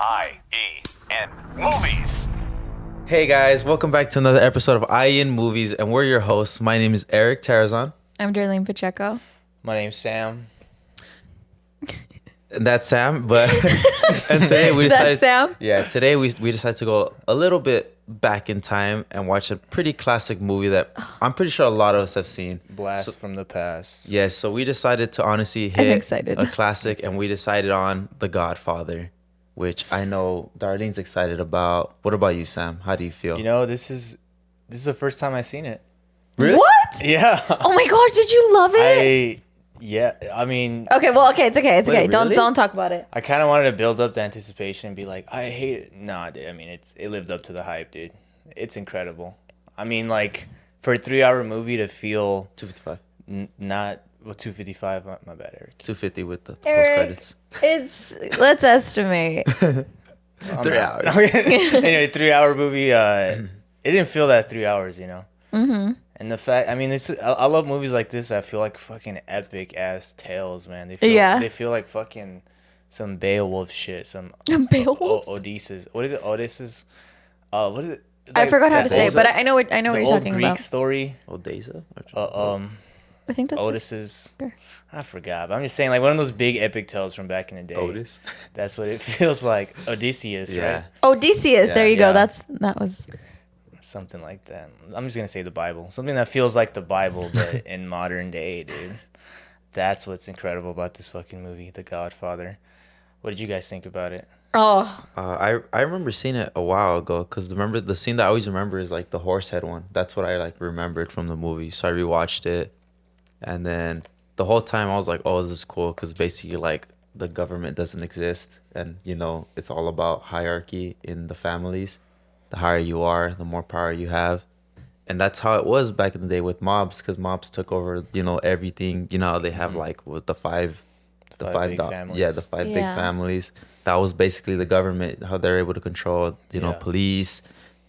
I.E In Movies. Hey guys, welcome back to another episode of I.E In Movies, and we're your hosts. My name is Erick Tarazon. I'm Darlene Pacheco. My name's Sam. And that's Sam, but and today we decided That's Sam? Yeah, today we decided to go a little bit back in time and watch a pretty classic movie that I'm pretty sure a lot of us have seen. Blast from the past. Yes, so we decided to honestly hit excited. a classic, and we decided on The Godfather, which I know Darlene's excited about. What about you, Sam? How do you feel? You know, this is the first time I've seen it. Really? What? Yeah. Oh my gosh, did you love it? I mean, Okay, well, it's okay. It's okay. Wait, really? Don't talk about it. I kind of wanted to build up the anticipation and be like, I hate it. Nah, dude. I mean, it lived up to the hype, dude. It's incredible. I mean, like, for a 3-hour movie to feel 255. not, well, 255, my bad, Eric. 250 with the Eric, post let's estimate. 3 hours. Anyway, 3-hour movie, it didn't feel that 3 hours, you know? Mm-hmm. And the fact, I mean, I love movies like this that feel like fucking epic ass tales, man. They feel like fucking some Beowulf shit, some Beowulf? Odysseus. What is it? Odysseus? What is it? It's I like forgot how to that say it, old- but I know what you're the old talking Greek about. story. Odessa? I think that's Odysseus. Sure. I forgot, but I'm just saying, like, one of those big epic tales from back in the day. Otis? That's what it feels like. Odysseus, Yeah. right? Odysseus. There you Yeah. go. That was. Something like that. I'm just gonna say the Bible. Something that feels like the Bible, but in modern day, dude. That's what's incredible about this fucking movie, The Godfather. What did you guys think about it? Oh, I remember seeing it a while ago, because remember the scene that I always remember is like the horse head one. That's what I like remembered from the movie. So I rewatched it, and then the whole time I was like, oh, this is cool, because basically like the government doesn't exist, and you know it's all about hierarchy in the families. The higher you are, the more power you have. And that's how it was back in the day with mobs, because mobs took over, you know, everything. You know how they have like with the five big families. Yeah, the five big families. That was basically the government, how they're able to control, you know, police,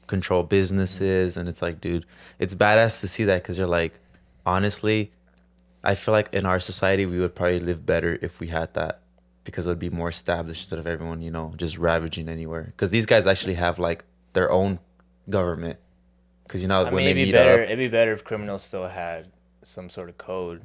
control businesses. And it's like, dude, it's badass to see that, because you're like, honestly, I feel like in our society, we would probably live better if we had that, because it would be more established instead of everyone, you know, just ravaging anywhere. Because these guys actually have like their own government, because you know when they meet up, it'd be better if criminals still had some sort of code,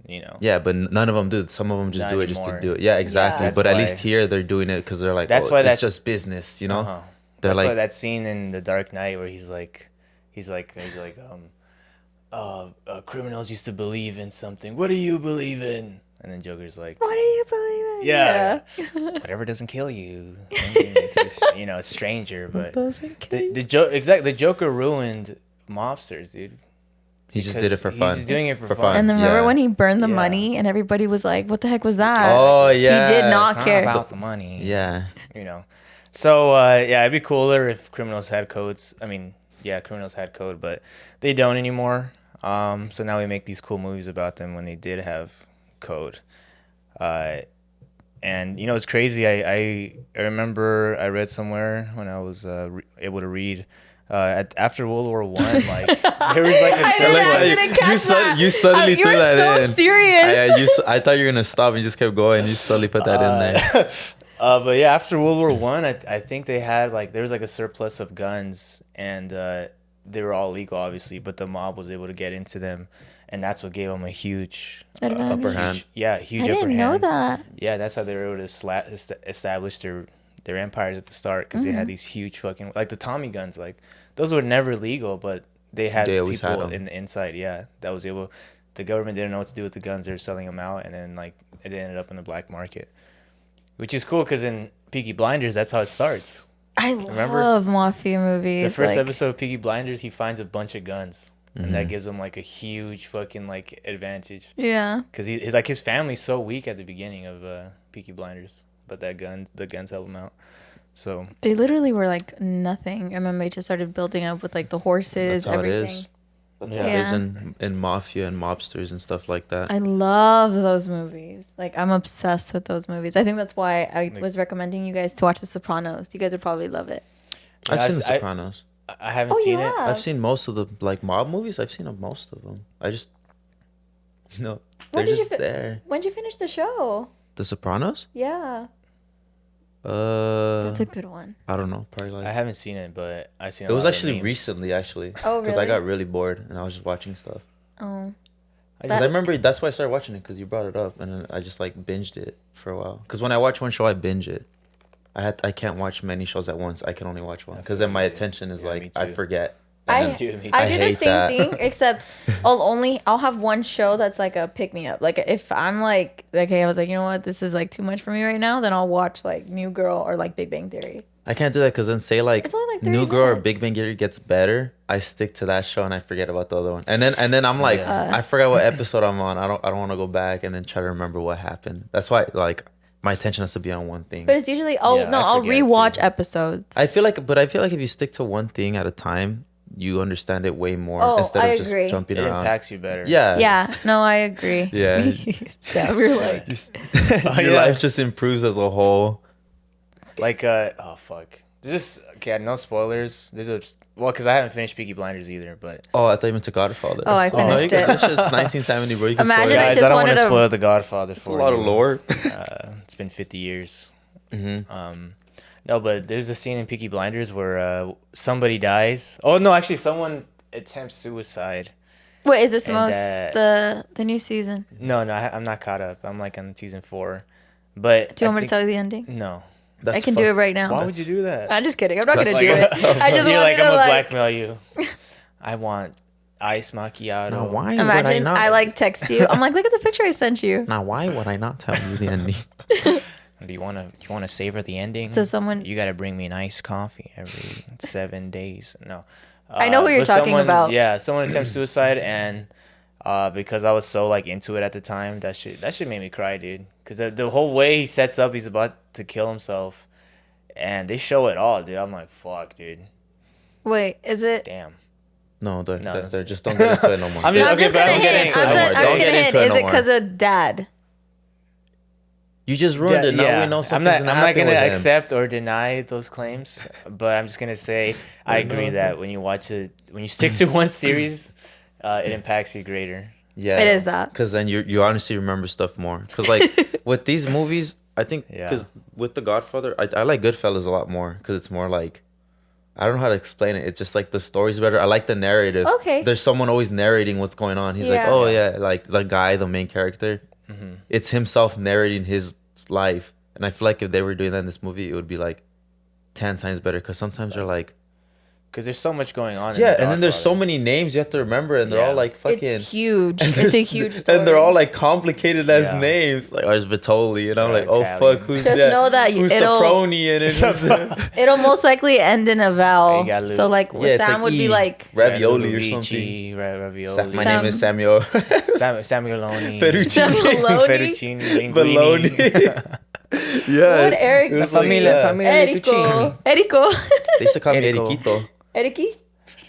you know. yeah, but none of them do. Some of them just Not do it anymore. just to do it. Yeah, exactly. Yeah. But at That's least why- here they're doing it because they're like, That's oh, why it's that's- just business, you know. Uh-huh. They're That's like why that scene in The Dark Knight where he's like, criminals used to believe in something. What do you believe in? And then Joker's like, what do you believe in? yeah, whatever doesn't kill you, something makes you, you know, a stranger. But the Joker ruined Mobsters, dude. he just did it for fun. He's just doing it for fun. And then remember Yeah. when he burned the Yeah. money and everybody was like, "What the heck was that?" Oh yeah, He did not It's care. about the money. Yeah, You know. So yeah, it'd be cooler if criminals had codes. I mean, yeah, criminals had code, but they don't anymore. So now we make these cool movies about them when they did have code. And you know, it's crazy. I remember I read somewhere when I was able to read after World War One, like there was like a surplus. you suddenly threw You're that so in. serious. I thought you were gonna stop and just kept going. You suddenly put that in there. But yeah, after World War One, I think they had like there was like a surplus of guns, and they were all legal, obviously, but the mob was able to get into them, and that's what gave them a huge Advantage. Upper hand. huge I upper didn't hand. know that. Yeah, that's how they were able to establish their empires at the start, because they Mm-hmm. had these huge fucking like the Tommy guns, like those were never legal, but they had They always people had 'em. in the inside. Yeah, that was able. The government didn't know what to do with the guns; they were selling them out, and then like it ended up in the black market, which is cool because in Peaky Blinders, that's how it starts. I Remember? love mafia movies. The first like, episode of Peaky Blinders, he finds a bunch of guns, and that gives him like a huge fucking like advantage. Yeah. Because his family's so weak at the beginning of Peaky Blinders, but the guns help him out. So They literally were like nothing, and then they just started building up with like the horses, That's how everything. it is. That's how Yeah. it is in mafia and mobsters and stuff like that. I love those movies. Like I'm obsessed with those movies. I think that's why I was recommending you guys to watch The Sopranos. You guys would probably love it. I've Yeah, seen The Sopranos. I haven't Oh, seen you it. have? I've seen most of the like mob movies. I've seen most of them. I just, you know, When they're did you just there. When did you finish the show? The Sopranos. Yeah. That's a good one. I don't know. Probably I like. haven't seen it, but I've seen. It was lot of actually memes. recently, actually. Oh, Because I really? got really bored and I was just watching stuff. Oh. Because I remember that's why I started watching it because you brought it up and then I just like binged it for a while. Because when I watch one show, I binge it. I can't watch many shows at once. I can only watch one because then my attention is Yeah, me like I too. forget. I And Me too, me I too. do the hate same that. thing, except I'll have one show that's like a pick me up. Like if I'm like, okay, I was like, you know what, this is like too much for me right now, then I'll watch like New Girl or like Big Bang Theory. I can't do that because then say like, It's only like 30 New Girl or minutes. Big Bang Theory gets better. I stick to that show and I forget about the other one. And then I'm like, Yeah. I forgot what episode I'm on. I don't want to go back and then try to remember what happened. That's why like my attention has to be on one thing. But it's usually Yeah, I I'll forget rewatch too. episodes. I feel like if you stick to one thing at a time, you understand it way more Oh, instead I of just agree. jumping It around. impacts you better. Yeah. yeah, no, I agree. Yeah. So we're like, Your yeah. life just improves as a whole. Like oh fuck. There's just okay. No spoilers. Because I haven't finished Peaky Blinders either. But Oh, I thought you meant to Godfather. Oh, I no, finished you can- it. That shit's 1970, bro. You can Imagine spoil I it. guys, just I don't want wanted to to- spoil The Godfather It's a for lot of you. lore. It's been 50 years. Mm-hmm. No, but there's a scene in Peaky Blinders where somebody dies. Oh no, actually, someone attempts suicide. wait, is this the And, most the new season? No, I'm not caught up. I'm like on season 4. But Do you want me to tell you the ending? No. I can do it right now. Why would you do that? I'm just kidding. I'm not gonna That's do it. like- I just You're wanted like, to I'm gonna like. blackmail you. I want ice macchiato. Now why would Imagine I not? I like text you. I'm like, look at the picture I sent you. Now why would I not tell you the ending? Do you wanna savor the ending? So someone- You gotta bring me an iced coffee every 7 days. No. I know who you're but talking about. Yeah, someone attempts suicide, and because I was so like into it at the time, that shit made me cry, dude. Because the whole way he sets up, he's about to kill himself, and they show it all, dude. I'm like, fuck, dude. Wait, is it? Damn. No, No, they're just don't get into it no more. I'm No, just- I'm okay, just but gonna I'm getting hint. into it I'm no just more. gonna Don't get hint. into it Is no it more. because of dad? You just ruined it. Now we know I'm something's not gonna him. accept or deny those claims, but I'm just gonna say I agree that when you stick to one series, it impacts you greater. Yeah, It is that. because then you honestly remember stuff more. Because like with these movies, I think Yeah. because with The Godfather, I like Goodfellas a lot more because it's more like I don't know how to explain it. It's just like the story's better. I like the narrative. Okay. There's someone always narrating what's going on. He's like, Yeah. oh yeah, like the guy, the main character. It's himself narrating his life, and I feel like if they were doing that in this movie, it would be like 10 times better. Because sometimes they're like, Because there's so much going on. yeah, in The and then there's so Godfather. many names you have to remember, and they're all Yeah. like fucking. It's huge. And It's a there's- huge story. And they're all like complicated as Yeah. names. Like, there's Vitoli. And I'm They're like, oh, Italian. fuck. Who's Just that? know that Who's it'll- Soproni and it? It'll most likely end in a vowel. You got So like, Yeah, it's Sam like would be E. like, Ravioli or Ludovici, something. Ravioli. My name is Samuel. Samueloni. Fettuccine. Fettuccine. Linguine. Bologna. Yeah. what Eric? It La was like familia, that. familia Erico. Fettuccine. Erico. They used to call me Erico. Eriquito. Eriki?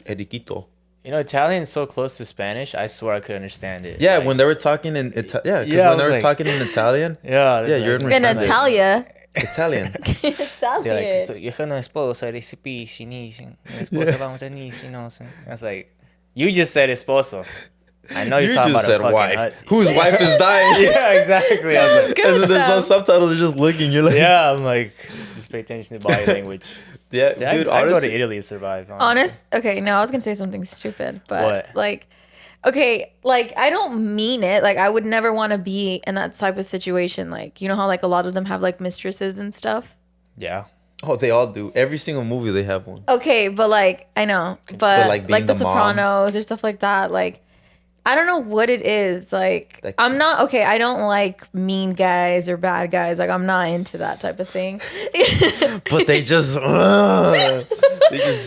Eriquito. You know, Italian is so close to Spanish. I swear I could understand it. Yeah, Like, when they were talking in yeah, 'cause Yeah, I when they was were like- talking in Italian, yeah, Yeah, you're In understand that. Italia. Italian. They're like, Italian. yo sono esposo, recipisci, mi esposa vamos a nisi, no. I was like, you just said esposo. I know you're You talking just about a said fucking wife. hut. Whose wife is dying? Yeah, exactly. I was like, Good, And then there's no Sam. subtitles. You're just looking. You're like, yeah, I'm like, just pay attention to body language. yeah, Dude, dude. I'd go to Honestly, Italy to survive. Honestly. Honest. Okay, no, I was gonna say something stupid, but What? like, okay, like I don't mean it. Like I would never want to be in that type of situation. Like you know how like a lot of them have like mistresses and stuff. Yeah. oh, they all do. Every single movie they have one. Okay, but like I know, but like, like, being The the mom. Sopranos or stuff like that. Like I don't know what it is. Like That- I'm not okay. I don't like mean guys or bad guys. Like I'm not into that type of thing. But they just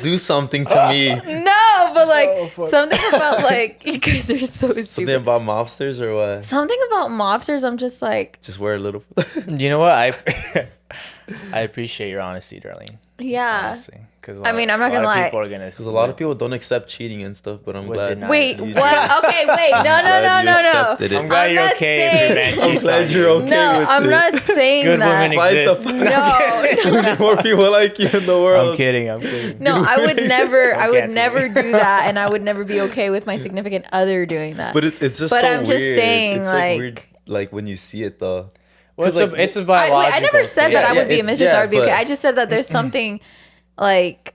do something to me. No, but like Oh, fuck. something about like you guys are so Something stupid. about mobsters or what? Something about mobsters. I'm just like, Just wear a little. You know what? I appreciate your honesty, Darlene. yeah. Honestly, because I mean, I'm not gonna lie. People are gonna. Because a lot of people don't accept cheating and stuff, but I'm Would glad. deny Wait, You what? Okay, wait. No, no, no, glad you no, no. accepted it. I'm glad I'm you're not okay if your man saying- I'm cheats glad on you're you. okay. No, with I'm it. not saying Good that. women Fight exist. the- No, We need more people like you in the world. I'm kidding. I'm kidding. no, I would never. I Don't would cancel never me. do that, and I would never be okay with my significant other doing that. But it's just But so I'm just weird. saying, it's like- weird, like when you see it though. Well, it's a biological. I never said thing. that I would be a it- mistress. yeah, I would be okay. but- I just said that there's something like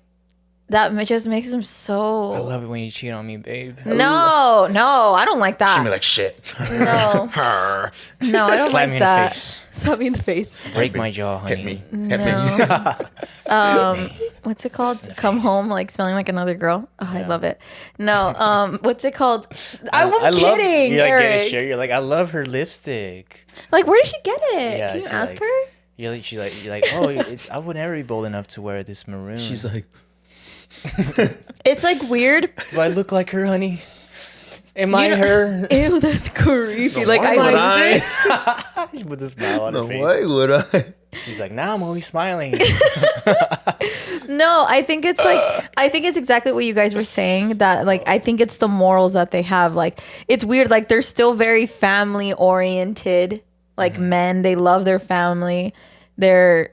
that just makes them so. I love it when you cheat on me, babe. No, I don't like that. She'd be like, shit. No. Her. No, I don't Slap like me in that. the face. Slap me in the face. Break my jaw, honey. Hit me. Hit me. No. What's it called? Come home like smelling like another girl. Oh, I love it. No. What's it called? I'm kidding. You like get a Eric. shirt. You're like, I love her lipstick. Like, where did she get it? Yeah, Can you she ask like- her? You're like, oh, I would never be bold enough to wear this maroon. She's like, It's like weird. do I look like her, honey? Am I her? Ew, that's creepy. Like, why would I She put a smile on her face. why would I? She's like, nah, I'm always smiling. No, I think it's exactly what you guys were saying, that like I think it's the morals that they have. Like, it's weird, like they're still very family oriented, like men, they love their family. They're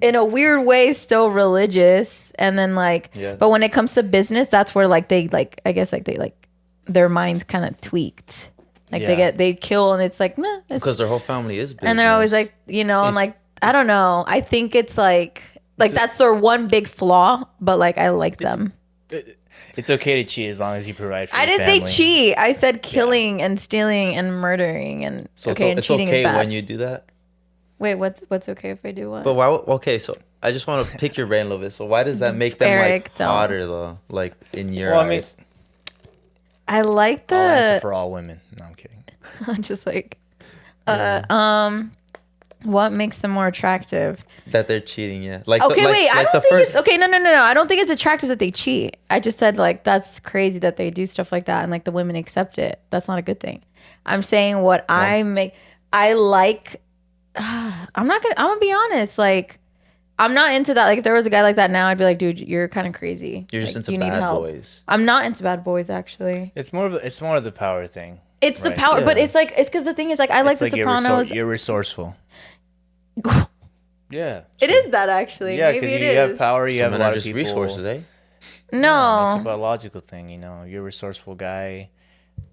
in a weird way still religious, and then like but when it comes to business, that's where like they like, I guess like they like their minds kind of tweaked. Like they kill, and it's like, nah, it's, Because their whole family is business. and they're always like, you know, and like I don't know. I think it's like that's their one big flaw, but like I like them. It's okay to cheat as long as you provide for I your didn't family. say cheat. I said killing and stealing and murdering and So okay, and it's cheating okay is bad. when you do that. Wait, what's okay if I do what? But why? Okay, so I just want to pick your brain a little bit. So why does that make them Eric, like don't. hotter though? Like in your Well, I mean, eyes? I like I'll answer the for all women. No, I'm kidding. I'm just like what makes them more attractive? That they're cheating, yeah. Like Okay, wait. I like don't think it's okay. No. I don't think it's attractive that they cheat. I just said like that's crazy that they do stuff like that and like the women accept it. That's not a good thing. I'm saying what I like. I'm gonna be honest. Like, I'm not into that. Like, if there was a guy like that now, I'd be like, dude, you're kind of crazy. You're just Like, into you need bad help. boys. I'm not into bad boys actually. It's more of the power thing. It's the Right. power, but Yeah. it's because the thing is like I like It's The Sopranos. You're resourceful. Yeah. It is that actually. Yeah, Maybe because it you is. have power. You Some have a men are lot of just people. resources, eh? No, It's a biological thing, you know. You're a resourceful guy.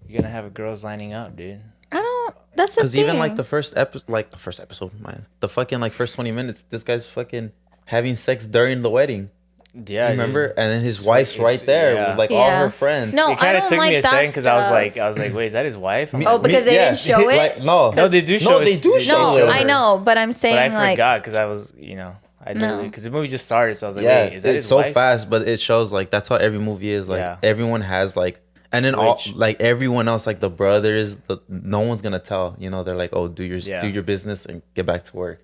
You're gonna have girls lining up, dude. I don't. That's the thing. Because even like the first episode, man, the fucking like first 20 minutes, this guy's fucking having sex during the wedding. Yeah, You remember? dude. And then his wife's right there yeah. with like all Yeah. her friends. No, It kind I of don't took like me a that second because I was stuff. like, wait, is that his wife? I'm Oh, like, because they Yeah. didn't show it. Like, no, No, they do show No, us- they do they show No, it. I know, but I'm saying but I like forgot because I was, you know, I literally because the movie just started, so I was like, Yeah, wait, is that it's his so wife? fast, but it shows like that's how every movie is. Like Yeah. everyone has like, and then all Which- like everyone else, like the brothers, no one's gonna tell. You know, they're like, oh, do your business and get back to work.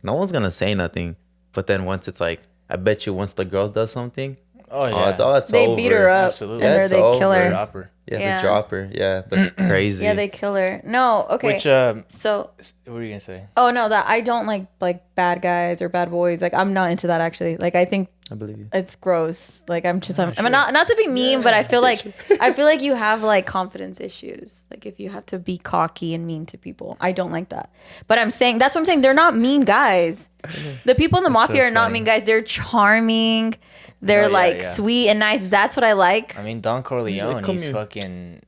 No one's gonna say nothing. But then once it's like, I bet you once the girl does something, Oh yeah, it's they over. beat her up Absolutely. and Yeah, or it's they kill over. her. Drop her. Yeah, Yeah. they drop her. Yeah, that's crazy. Yeah, they kill her. No, okay. Which So, what were you gonna say? oh no, that I don't like bad guys or bad boys. Like I'm not into that actually. Like I think I believe you. it's gross. Like I'm not to be mean, but I feel like you have like confidence issues. Like if you have to be cocky and mean to people, I don't like that. But that's what I'm saying. They're not mean guys. The people in the That's mafia so are not funny. mean guys. They're charming. They're Oh, yeah, like yeah. sweet and nice. That's what I like. I mean, Don Corleone, "Come he's here." fucking.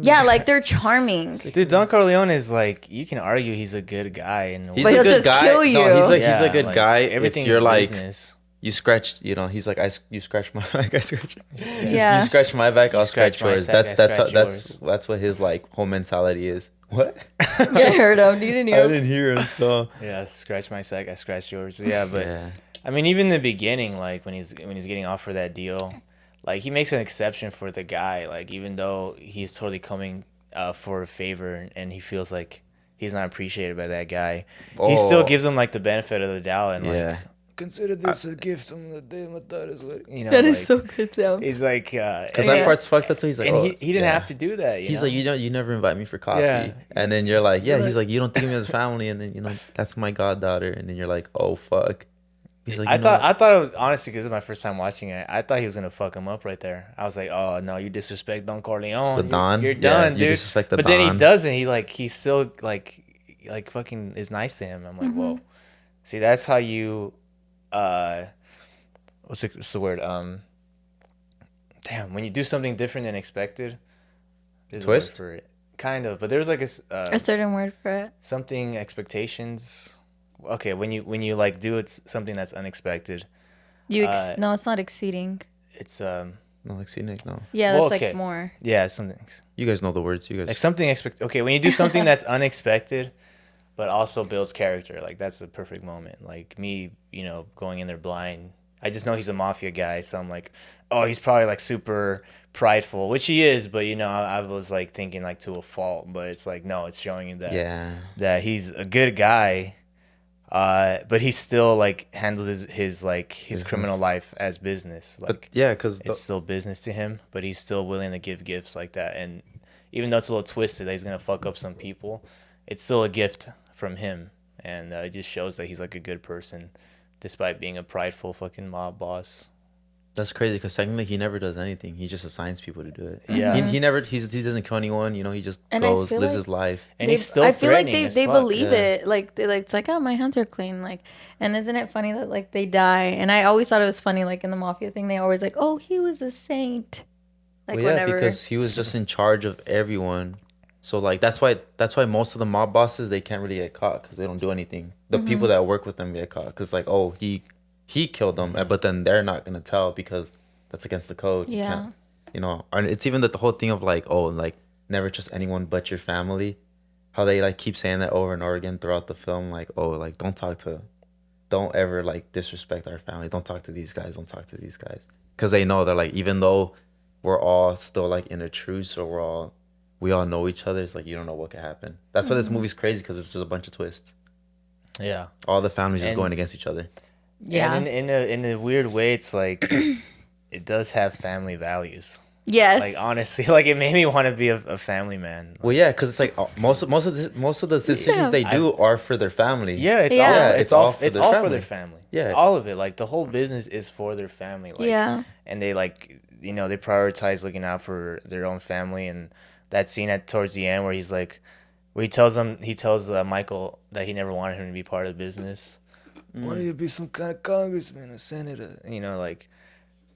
Yeah, like they're charming. Dude, Don Corleone is like, you can argue he's a good guy, and He's But a he'll good just guy. kill you. No, he's Yeah, a good like, guy. Everything's If you're like business. you scratch, you know, he's like you scratch my back, I scratch. Yeah. You scratch my back, I'll scratch scratch my yours. sack, I scratch That's what his like whole mentality is. What? I heard him. You didn't I hear him. didn't hear him. So Yeah, scratch my sack, I scratch yours. Yeah, but yeah. I mean, even in the beginning, like when he's getting offered that deal, like he makes an exception for the guy. Like even though he's totally coming for a favor, and he feels like he's not appreciated by that guy, he still gives him like the benefit of the doubt and Yeah. like consider this a gift on the day my daughter's wedding. You know, That is like, so good, Sam. He's like, Because and that he- part's fucked up too. He's like, and oh, he didn't yeah. have to do that. He's know? like, you never invite me for coffee. Yeah. And then you're like, yeah. He's like, you don't think of me as family. And then that's my goddaughter. And then you're like, oh fuck. He's like, I thought it was honestly because it's my first time watching it. I thought he was gonna fuck him up right there. I was like, oh no, you disrespect Don Corleone. The Don? You're Yeah, done, you dude. disrespect the but then he Don. doesn't. He's still like fucking is nice to him. I'm like, whoa. See, that's how you what's the word? Damn, when you do something different than expected. There's a word Twist? for it. kind of, but there's like A certain word for it. something expectations. Okay, when you like do it something that's unexpected, No, it's not exceeding. it's No, like scenic. No, Yeah, well, that's okay. like more. yeah, something you guys know the words. You guys. like something okay, when you do something that's unexpected but also builds character, like that's a perfect moment. Like me, going in there blind, I just know he's a mafia guy, so I'm like, oh, he's probably like super prideful, which he is, but I was like thinking like to a fault, but it's like, no, it's showing you that Yeah. that he's a good guy, but he still like handles his Business. criminal life as business. Like, But yeah, because it's still business to him, but he's still willing to give gifts like that. And even though it's a little twisted that he's gonna fuck up some people, it's still a gift from him, and it just shows that he's like a good person, despite being a prideful fucking mob boss. that's crazy. Because technically, he never does anything. He just assigns people to do it. Yeah. He never. He doesn't kill anyone. He just And I goes, feel lives like his life. And he's still I feel like threatening as they fuck. believe Yeah. it. Like it's like, oh, my hands are clean. Like, and isn't it funny that like they die? And I always thought it was funny. Like in the mafia thing, they always like, oh, he was a saint. Like Well, yeah, whenever. because he was just in charge of everyone. So like that's why most of the mob bosses, they can't really get caught because they don't do anything. The people that work with them get caught because like, oh, he killed them, but then they're not gonna tell because that's against the code. You Yeah. can't. And it's even that the whole thing of like, oh, like never trust anyone but your family. How they like keep saying that over and over again throughout the film, like, oh, like don't ever like disrespect our family. Don't talk to these guys. Don't talk to these guys. Because they know that like even though we're all still like in a truce or we all know each other, it's like you don't know what could happen. That's why this movie's crazy, because it's just a bunch of twists. Yeah. All the families just And- going against each other. Yeah. And in a weird way, it's like it does have family values. Yes. Like honestly, like it made me want to be a family man. Well, yeah, because it's like most of the decisions they do are for their family. Yeah, it's Yeah. all Yeah, it's all for it's their all for family. their family. Yeah. all of it. Like the whole business is for their family. Like, Yeah. and they like they prioritize looking out for their own family. And that scene towards the end where he's like, where he tells Michael that he never wanted him to be part of the business. Why do you be some kind of congressman or senator? Like.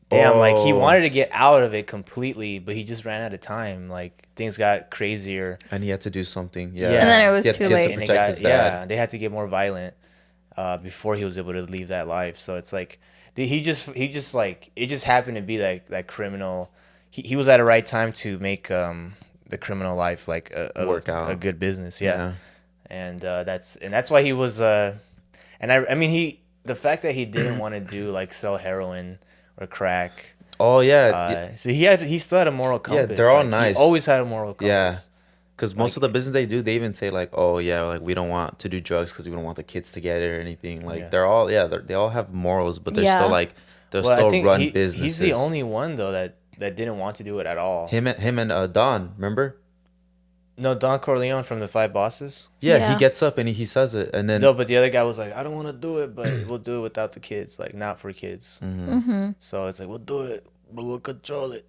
Damn, like he Oh. wanted to get out of it completely, but he just ran out of time. Like things got crazier. And he had to do something. Yeah. Yeah. And then it was He had- too he had to late. And protect his dad. they had to get more violent before he was able to leave that life. So it's like he just like it just happened to be like that criminal. He was at a right time to make the criminal life like Work out. a good business. Yeah, and that's why he was. And I mean the fact that he didn't want to do like sell heroin or crack. Oh yeah. So he still had a moral compass. they're all Like, nice. He always had a moral compass. Yeah. Because most of the business they do, they even say like, oh yeah, like we don't want to do drugs because we don't want the kids to get it or anything. Like Yeah. they're all they all have morals, but they're Yeah. still like Well, still I think run he's businesses. the only one though that didn't want to do it at all. him and Don, remember? No, Don Corleone from the Five Bosses. Yeah, Yeah. he gets up and he says it, and then No, but the other guy was like, I don't want to do it, but we'll do it without the kids, like not for kids. Mm-hmm. So it's like, we'll do it, but we'll control it,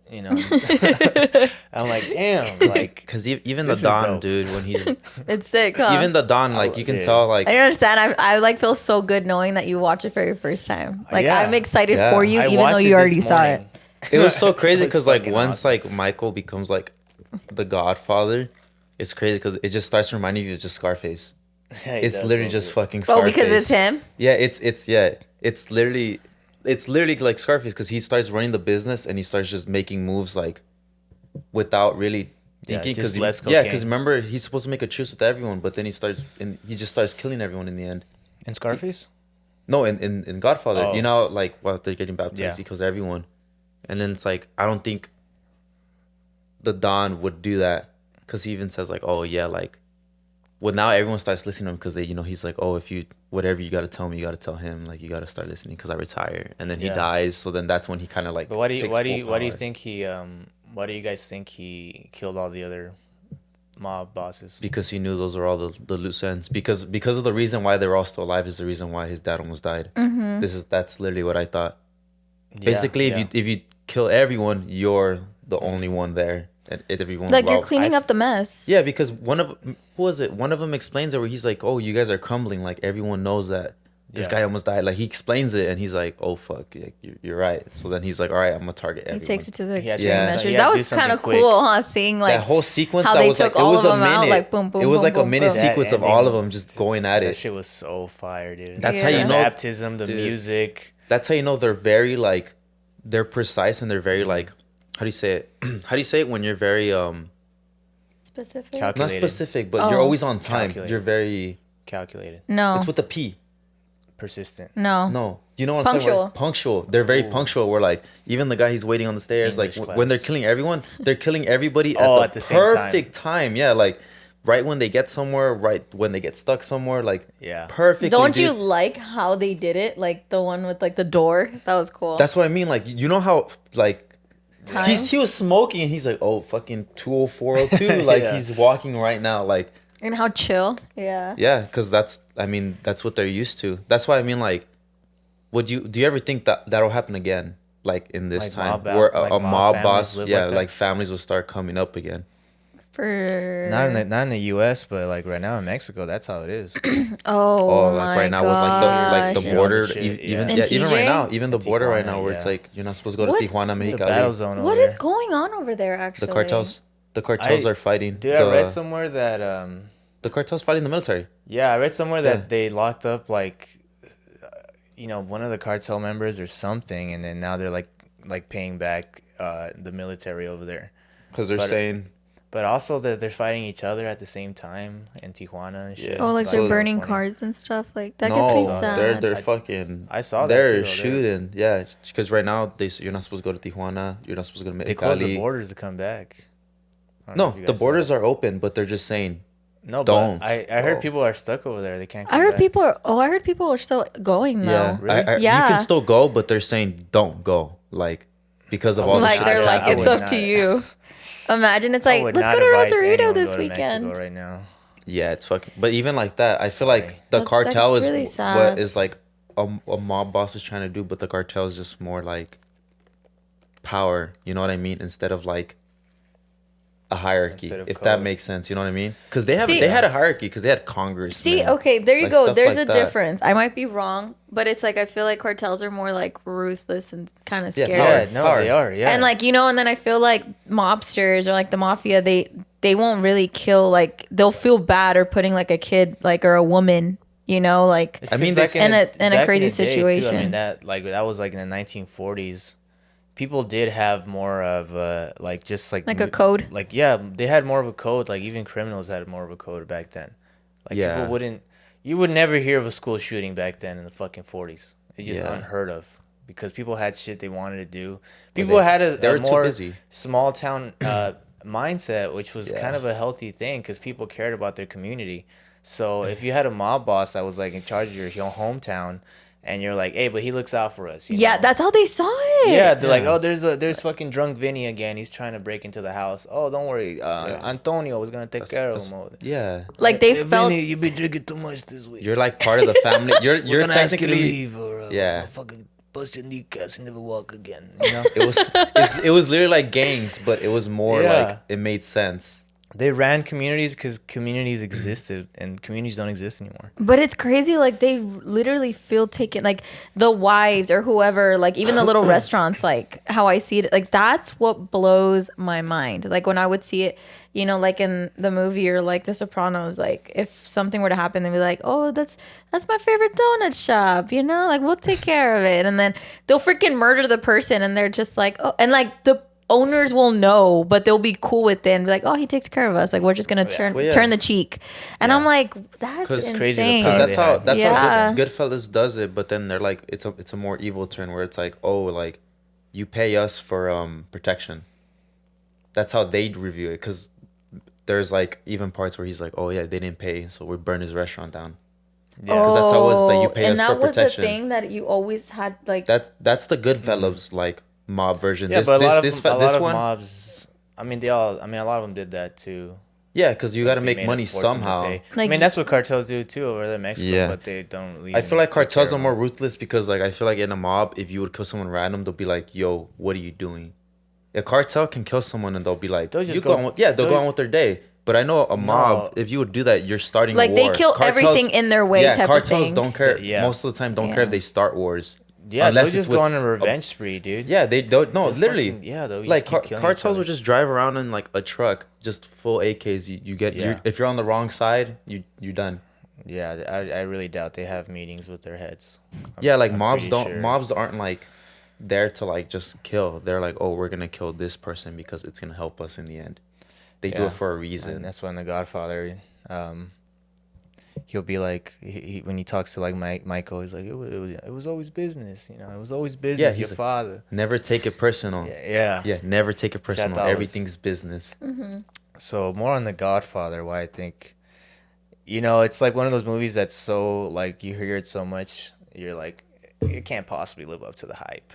I'm like, damn, like because even the this is Don dope. dude, when he's It's sick, huh? even the Don, like you can dude. tell, like I don't understand. I like feel so good knowing that you watch it for your first time. Like Yeah. I'm excited Yeah. for you, I even though watched you it already this saw it. morning. it was so crazy It was because like fucking once awesome. like Michael becomes like the Godfather, it's crazy because it just starts reminding you of just Scarface. Yeah, he It's does literally look just good. fucking Oh, Scarface. because it's him. Yeah, it's literally like Scarface because he starts running the business and he starts just making moves like without really Yeah, thinking. just Cause less yeah, cocaine. because remember he's supposed to make a truce with everyone, but then he just starts killing everyone in the end. In Scarface. No, in Godfather, Oh. you know, like while they're getting baptized, Yeah. he kills everyone, and then it's like I don't think the Don would do that because he even says like, oh yeah, like. Well, now everyone starts listening to him because he's like, oh, if you whatever you got to tell me, you got to tell him, like you got to start listening because I retire, and then he Yeah. dies. So then that's when he kind of like. But why do you takes why do full you power. think he why do you guys think he killed all the other mob bosses? Because he knew those are all the loose ends. Because of the reason why they're all still alive is the reason why his dad almost died. Mm-hmm. That's literally what I thought. Yeah, Basically, yeah. if you kill everyone, you're the only one there, and everyone. Like you're well, cleaning I- up the mess. Yeah, because who was it? One of them explains it where he's like, "Oh, you guys are crumbling. Like everyone knows that this Yeah. guy almost died. Like he explains it, and he's like, "Oh fuck, yeah, you're right." So then he's like, "All right, I'm gonna target He everyone." takes it to the He had to extreme do measures. something- he That had to do was kind something of quick. cool, huh? Seeing like that whole sequence how that they was like took it all was of a them out, minute. like, boom, boom, It was boom, like a boom, minute boom. sequence of ending- all of them just going at That it. shit was so fire, dude. That's how you Yeah. The know. baptism, the Dude. music. That's how you know they're very like, they're precise and they're very like, how do you say it? How do you say it when you're very Specific. Calc- not Calculated. specific, but you're Oh. always on time. Calculated. You're very. Calculated. No. It's with the P. Persistent. no. No, you know what I'm talking Punctual. about? Punctual. They're very Ooh. punctual. Where like even the guy he's waiting on the stairs, English like when they're class. killing everyone, they're killing everybody At the same time. perfect time. Yeah, like right when they get somewhere, right when they get stuck somewhere, like Yeah. perfectly. Don't you dude. like how they did it? Like the one with like the door. That was cool. That's what I mean. Like you know how like. Time? He was smoking and he's like, oh, fucking 20402. Like Yeah. he's walking right now. Like, And how chill. Yeah. yeah, because that's what they're used to. That's why I mean, like, do you ever think that that'll happen again? Like in this Like time mob where like a mob mob families boss, live yeah, like that? like families will start coming up again. For Not in the U.S., but like right now in Mexico, that's how it is. Oh, Like my right now gosh. with the Yeah. border, All the shit, even yeah. yeah, In even right TJ? now, even the In border right Tijuana, now where it's yeah. like you're not supposed to go to What? Tijuana, It's a Mexicali. battle zone over What there. is going on over there? Actually, The cartels are fighting. Dude, I read somewhere that the cartels fighting the military. yeah, I read somewhere Yeah. that they locked up like one of the cartel members or something, and then now they're like paying back the military over there. Because they're But- saying But also that they're fighting each other at the same time in Tijuana and shit. Yeah. Oh, like So- they're burning California. cars and stuff. Like that no, gets me they're sad. they're I- fucking. I saw that they're too, though. shooting. Yeah, because right now you're not supposed to go to Tijuana. You're not supposed to go to They closed the Mexicali. borders to come back. I don't know No, if you the guys saw borders that. are open, but they're just saying No, don't but I heard go. people are stuck over there. They can't. I Come heard back. people. I heard people are still going though. yeah. Really? You Yeah. can still go, but they're saying don't go, like because of all the Like shit they're that's like, I it's would up not- to you. Imagine it's I like, would let's not go to advise Rosarito anyone this go to weekend. Mexico right now. Yeah, it's fucking. But even like that, I feel like the That's cartel is really what sad. is like a mob boss is trying to do, but the cartel is just more like power. You know what I mean? Instead of like a hierarchy, Instead of if that code. makes sense. You know what I mean? Because they See- had a hierarchy because they had Congress. See, okay, there you Like, go. stuff There's like a that. difference. I might be wrong, but it's like I feel like cartels are more like ruthless and kind of Yeah, scary. power. Yeah, no, they are. Yeah, And like and then I feel like mobsters or like the mafia, they won't really kill. Like they'll feel bad or putting like a kid like or a woman. Like It's I mean, 'cause they- back In a back crazy the day, too, situation. I mean that was like in the 1940s. People did have more of like just like a code. Like yeah, they had more of a code. Like even criminals had more of a code back then. Like Yeah. you would never hear of a school shooting back then in the fucking 40s. It's just Yeah. unheard of because people had shit they wanted to do. People had they a were too more busy. small town mindset, which was Yeah. kind of a healthy thing because people cared about their community. So if you had a mob boss that was like in charge of your hometown, and you're like, hey, but he looks out for us. You yeah, know? that's how they saw it. Yeah, they're like, Yeah. oh, there's fucking drunk Vinny again. He's trying to break into the house. Oh, don't worry, Antonio was gonna take care of him. Yeah, Like they Hey, felt. Vinny, you've been drinking too much this week. you're like part of the family. You're gonna ask you to technically. leave or yeah. I'll fucking bust your kneecaps and never walk again. You know. It was literally like gangs, but it was more Yeah. like it made sense. They ran communities because communities existed, and communities don't exist anymore. But it's crazy, like they literally feel taken, like the wives or whoever, like even the little restaurants, like how I see it, like that's what blows my mind. Like when I would see it, like in the movie or like The Sopranos, like if something were to happen, they'd be like, oh, that's my favorite donut shop, like we'll take care of it. And then they'll freaking murder the person and they're just like, oh, and like the owners will know, but they'll be cool with it and be like, oh, he takes care of us. Like we're just gonna turn Well, yeah. turn the cheek. And I'm like, that's 'Cause insane. crazy the Because power that's they how had. Yeah. Goodfellas does it. But then they're like, it's a more evil turn where it's like, oh, like you pay us for protection. That's how they review it. Because there's like even parts where he's like, oh yeah, they didn't pay, so we burned his restaurant down. Yeah. 'Cause that's how it was, like, you pay and us that for was protection. the thing that you always had, like That's the Goodfellas like mob version. Yeah, but a lot of this one, one, mobs. I mean, a lot of them did that too. yeah, because you got to They make made money it force them to somehow. pay. I Like- mean, that's what cartels do too over there in Mexico. Yeah. But they don't. Really I feel like take cartels care are of more them. ruthless because like I feel like in a mob, if you would kill someone random, they'll be like, "Yo, what are you doing?" A cartel can kill someone and they'll be like, They'll just "You go- go on with, yeah, they'll go they'll- on with their day." But I know a mob. No. If you would do that, you're starting Like a they war. kill everything in their way. Yeah, type cartels of thing. don't care. Yeah. Most of the time, don't care if Yeah. they start wars. Yeah, Unless they'll it's just go with on a revenge spree, dude. Yeah, they don't. No, They'll literally. fucking- yeah, they'll like just keep killing each cartels other. would just drive around in like a truck, just full AKs. You get Yeah. if you're on the wrong side, you're done. Yeah, I really doubt they have meetings with their heads. Yeah, like I'm mobs pretty don't. sure. Mobs aren't like there to like just kill. They're like, oh, we're gonna kill this person because it's gonna help us in the end. They do Yeah. it for a And reason. that's why in The Godfather, he'll be like, when he talks to like Michael, he's like, it was always business, you know, it was always business. he's Your like, father. Never take it personal. Yeah. Yeah, never take it Which I personal. thought was- Everything's business. So more on The Godfather, why I think, you know, it's like one of those movies that's so like you hear it so much, you're like, it can't possibly live up to the hype,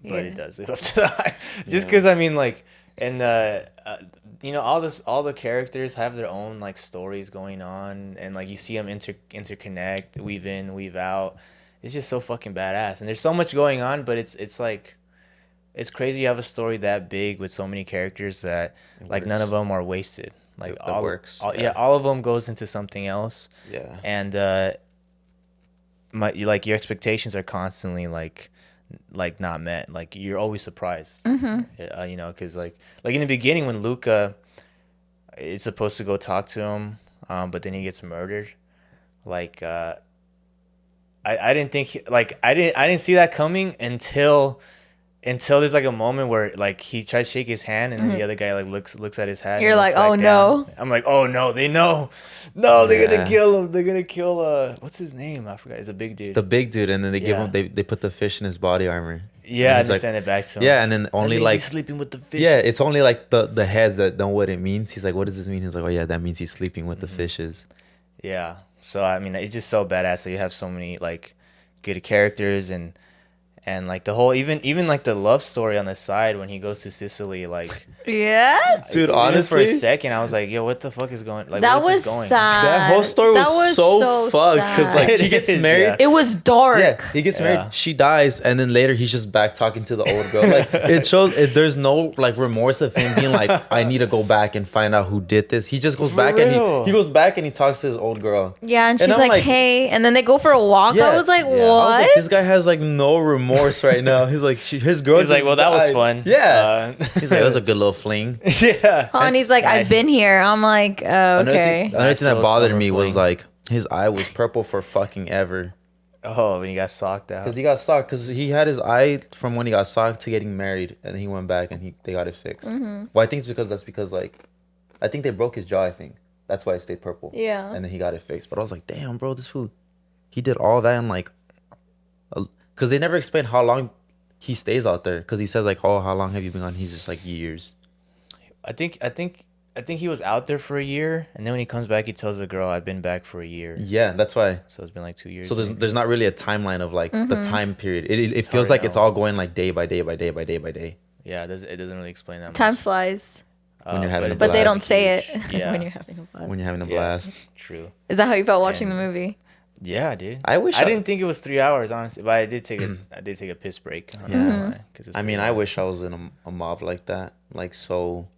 but it does live up to the hype. Just because I mean, like, and you know, all the characters have their own like stories going on, and like you see them interconnect, weave in, weave out. It's just so fucking badass, and there's so much going on, but it's like. It's crazy you have a story that big with so many characters that like none of them are wasted. Like That works. all of them goes into something else. Yeah. And like your expectations are constantly like not met. Like you're always surprised. You know, because like in the beginning when Luca is supposed to go talk to him, but then he gets murdered. Like I didn't think I didn't see that coming until there's like a moment where like he tries to shake his hand and then the other guy like looks at his hat. You're and like, looks back oh, down. no. I'm like, oh no, they know. No, they're gonna Yeah. kill him. They're gonna kill what's his name? I forgot. He's a big dude. The big dude, and then they give Yeah. him. They put the fish in his body armor. yeah, he's and they like- send it back to him. Yeah, and then That only means like he's sleeping with the fish. yeah, it's only like the heads that know what it means. He's like, what does this mean? He's like, oh yeah, that means he's sleeping with the fishes. Yeah. So I mean, it's just so badass. So you have so many like good characters and like the whole even like the love story on the side when he goes to Sicily, like Yeah. Dude, even honestly, for a second I was like, yo, what the fuck is going? Like, That where's was this going? sad. that whole story That was so fucked because sad. like It he gets is, married. yeah. It was dark. Yeah, he gets Yeah. married. She dies, and then later he's just back talking to the old girl. Like it shows, there's no like remorse of him being like, I need to go back and find out who did this. He just goes For back real. and he goes back and he talks to his old girl. Yeah, and she's I'm like, like- hey, and then they go for a walk. Yeah. I was like, Yeah. what? I I was like, this guy has like no remorse right now. He's like, his girl. He's like, just well, that was died. fun. Yeah. He's like, it was a good little fling. yeah. Oh, and he's like, Nice. I've been here. I'm like, okay. Another thing Still that a bothered summer me was fling. like his eye was purple for fucking ever. Oh, when he got socked out. Because he got socked. Because he had his eye from when he got socked to getting married, and he went back and they got it fixed. Well, I think it's because like, I think they broke his jaw. I think that's why it stayed purple. Yeah. And then he got it fixed. But I was like, damn, bro, this fool, he did all that in like, because they never explain how long he stays out there. Because he says like, oh, how long have you been gone? He's just like years. I think he was out there for a year, and then when he comes back, he tells the girl, "I've been back for a year." Yeah, that's why. So it's been like 2 years. So maybe. there's not really a timeline of like the time period. It It's feels hard like to it's know. all going like day by day by day by day by day. Yeah, it doesn't really explain that Time much. flies. When you're having a But they blast. don't say it Yeah. when you're having a blast. When you're having a Yeah. blast. True. Is that how you felt watching And- the movie? Yeah, dude. I wish I I- didn't think it was 3 hours, honestly, but I did take a piss break. I'm not gonna lie, 'cause it's I mean, pretty I long. wish I was in a mob like that. Like so.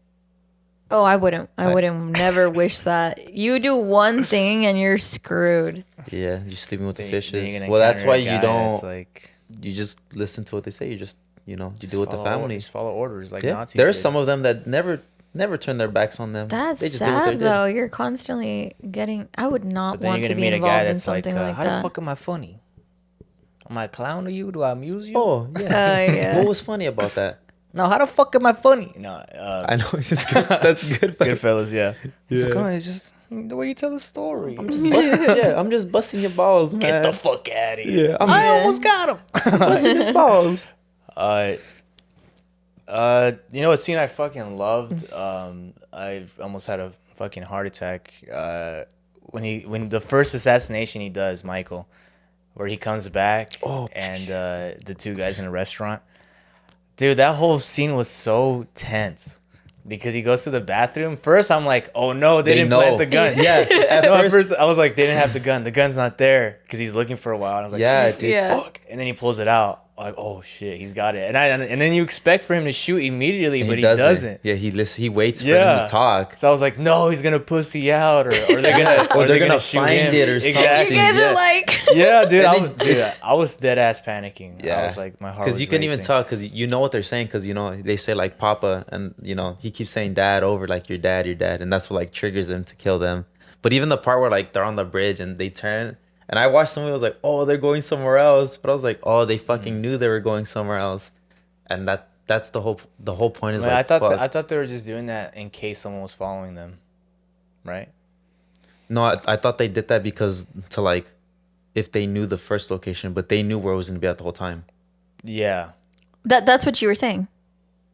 Oh, I wouldn't. I wouldn't never wish that. You do one thing and you're screwed. Yeah, you're sleeping with the Then fishes. you're gonna Well, that's encounter why a you guy don't. that's like, You just listen to what they say. You just you just do it with the follow- family. Just follow orders like Yeah, Nazis. there's did. some of them that never turn their backs on them. That's They just do what sad they did. though. You're constantly getting. I would not But then want you're to gonna be meet a guy involved in that's like, something like how that. the fuck am I funny? Am I a clown to you? Do I amuse you? Oh yeah. Yeah. What was funny about that? No, how the fuck am I funny? No, I know it's just good. That's good. Goodfellas, yeah. He's Yeah. like, "Oh, it's just the way you tell the story. I'm just busting. Yeah, I'm just busting your balls, man. Get the fuck out of here. Yeah, I'm I just almost got him. busting his balls. You know what scene I fucking loved? I almost had a fucking heart attack. When the first assassination he does, Michael, where he comes back and the two guys in a restaurant. Dude, that whole scene was so tense because he goes to the bathroom. First, I'm like, oh no, they didn't plant the gun. Yeah, At first, I was like, they didn't have the gun. The gun's not there because he's looking for a while. And I was like, Yeah, dude. Yeah. fuck. And then he pulls it out. like, oh shit, he's got it. And then you expect for him to shoot immediately, And but he doesn't. Yeah, he waits for them to talk. So I was like, no, he's gonna pussy out, or they're gonna Or they're gonna shoot find him. it or something. Exactly. You guys Yeah. are like, Yeah, dude. And then- I was dead ass panicking. Yeah, I was like, my heart. Because you can even tell, because you know what they're saying, because you know they say like Papa, and you know he keeps saying Dad over, like your dad, and that's what like triggers him to kill them. But even the part where like they're on the bridge and they turn, and I watched somebody was like, oh, they're going somewhere else, but I was like, oh, they fucking knew they were going somewhere else, and that's the whole point is I, mean, like I thought they were just doing that in case someone was following them, right? no, I thought they did that because to like if they knew the first location, but they knew where it was gonna be at the whole time. Yeah. that's what you were saying.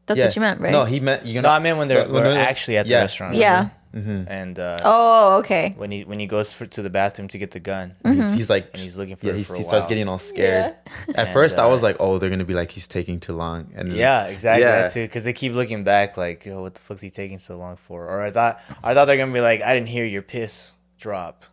That's Yeah. what you meant, right? No, he meant you're No, gonna. I meant when they're actually at the Yeah. restaurant. Yeah. And Oh, okay. when he goes to the bathroom to get the gun, He's like, and he's looking for yeah, it he for a starts while. getting all scared. At And, first, I was like, oh, they're gonna be like, he's taking too long, and Yeah, exactly. Yeah. That too, because they keep looking back, like, yo, what the fuck's he taking so long for? Or I thought they're gonna be like, I didn't hear your piss drop.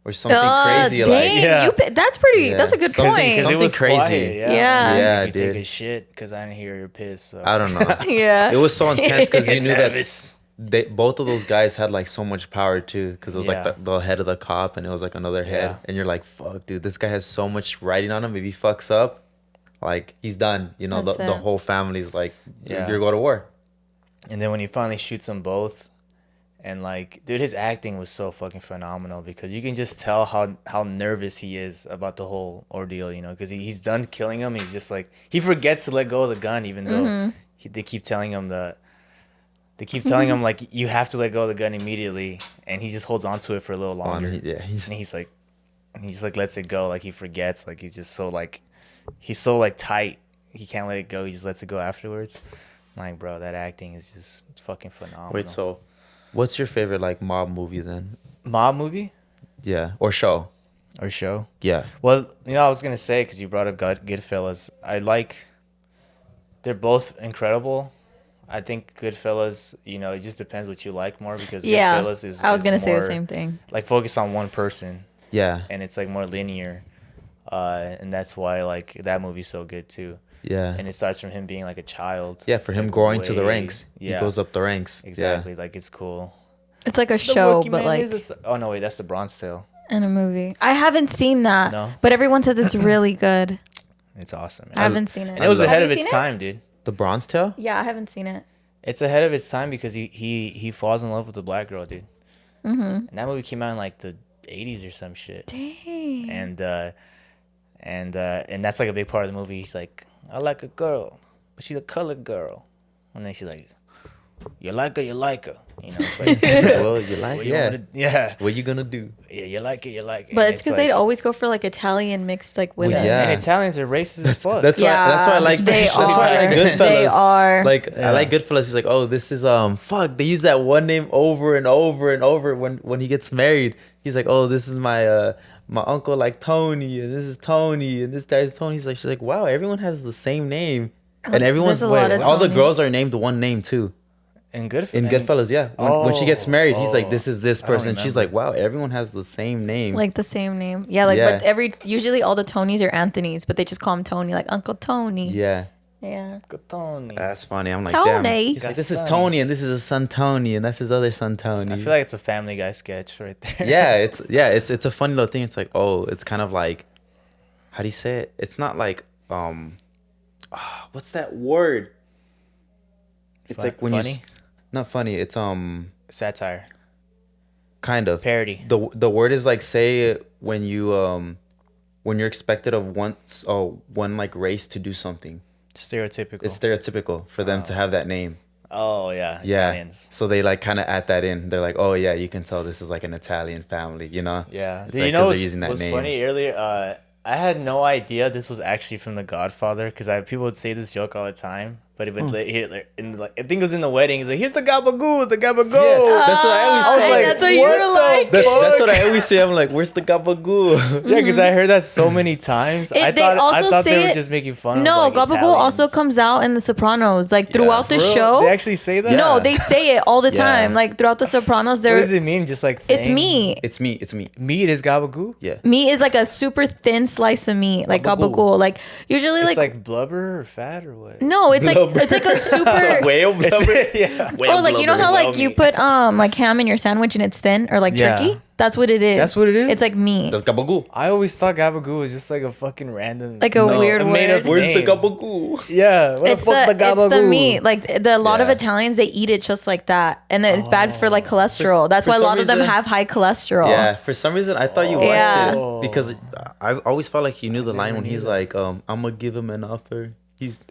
or something crazy Dang, like. Yeah. that's pretty. Yeah. That's a good Something- point. Because something it was crazy. quiet, Yeah. He's like, Yeah, "Did you take dude. a shit because I didn't hear your piss." So. I don't know. Yeah. It was so intense because you knew that Nervous. both of those guys had like so much power too, because it was Yeah. like the head of the cop and it was like another head, Yeah. and you're like, fuck, dude, this guy has so much writing on him. If he fucks up, like he's done. You know, That's the it. whole family's like, Yeah. you're going to war. And then when he finally shoots them both, and like, dude, his acting was so fucking phenomenal because you can just tell how nervous he is about the whole ordeal, you know, because he's done killing him. He's just like, he forgets to let go of the gun, even though they keep telling him like, you have to let go of the gun immediately, and he just holds on to it for a little longer. Yeah, And he just like lets it go, like he forgets, like he's just so like, he's so like tight, he can't let it go. He just lets it go afterwards. Like, bro, that acting is just fucking phenomenal. Wait, so what's your favorite like mob movie then? Mob movie Yeah, or show? or show? Yeah. Well, you know, I was gonna say, because you brought up Goodfellas, they're both incredible. I think Goodfellas, you know, it just depends what you like more, because Yeah. Goodfellas is I was gonna say the more, same thing. like, focus on one person, Yeah. and it's like more linear, and that's why like that movie's so good too. Yeah. And it starts from him being like a child. Yeah, for him like, growing to the way- ranks. Yeah, He goes up the ranks. exactly. Like, it's cool. It's like a The show, Rookie but Man like is oh no, wait, that's the Bronze Tale. in a movie. I haven't seen that, No? but everyone says it's really good. It's awesome. I haven't seen it. And it was Have ahead you of its seen it? time, dude. The Bronze Tale? Yeah, I haven't seen it. It's ahead of its time because he falls in love with a black girl, dude. And that movie came out in like the 80s or some shit. Dang. And that's like a big part of the movie. He's like, I like a girl, but she's a colored girl. And then she's like, you like her, you like her. You know, it's like, Well, you like what it? you Yeah. wanna- yeah. What you gonna do? Yeah, you like it, you like it. But And it's because like, they'd always go for like Italian mixed like women. yeah. And Italians are racist as fuck. That's why I like they that's why I like are. Goodfellas. They are. Like I like Goodfellas. He's like, oh, this is fuck. They use that one name over and over and over when he gets married. He's like, oh, this is my uncle like Tony, and this is Tony, and this guy's Tony. She's like, wow, everyone has the same name, and everyone's There's a lot of all the Tony. girls are named one name too. in Goodfellas. In Goodfellas, yeah. When she gets married, he's like, this is this I don't person. She's remember. like, wow, everyone has the same name. Like the same name. Yeah, like Yeah. but usually all the Tonys are Anthony's, but they just call him Tony, like Uncle Tony. yeah. Yeah. Tony. That's funny. I'm like, damn. Tony. He's like, this is Sonny. Tony, and this is his son Tony, and that's his other son Tony. I feel like it's a Family Guy sketch right there. It's a funny little thing. It's like, oh, it's kind of like, how do you say it? It's not like what's that word? It's like when funny? you not funny. It's Satire. kind of Parody. The word is like, say when you're expected of one like race to do something. Stereotypical. It's stereotypical for them to have that name. Oh yeah, Yeah. Italians. So they like kind of add that in. They're like, oh yeah, you can tell this is like an Italian family, you know? Yeah. It's Dude, like you know 'cause what's, they're using that what's name. funny earlier? I had no idea this was actually from The Godfather, because people would say this joke all the time, But I think it was in the wedding. He's like, "Here's the gabagool, the gabagool." Yeah, that's what I always Oh, say. and that's what you what were the like. That's what I always say. I'm like, where's the gabagool? Yeah, because I heard that so many times. I They thought also they say were it- just making fun. No, of like, Gabagool also Italians. comes out in The Sopranos, like throughout the For real? show. They actually say that. No, they say it all the Yeah. time. Like throughout The Sopranos, What there. does it mean? Just like It's thing? meat. It's me. It's me. Meat is gabagool. Yeah. Meat is like a super thin slice of meat, like Gabagool. gabagool. Like usually, It's like, like blubber or fat or what? no, it's like Blubber. it's like a super. Whale blubber. Yeah. Oh, like you know how Whale like you meat. put like ham in your sandwich and it's thin, or like Yeah. turkey. That's what it is. That's what it is? It's like meat. That's gabagool. I always thought gabagool was just like a fucking random, Like a weird made-up word. Where's the name. gabagool? Yeah, what It's the fuck the gabagool? it's the meat. Like a lot of Yeah. Italians, they eat it just like that, and then it's bad for like cholesterol. That's for why a some lot of them reason- have high cholesterol. Yeah, for some reason I thought you watched Yeah. it because I always felt like you knew the line when he's like, I'm gonna give him an offer.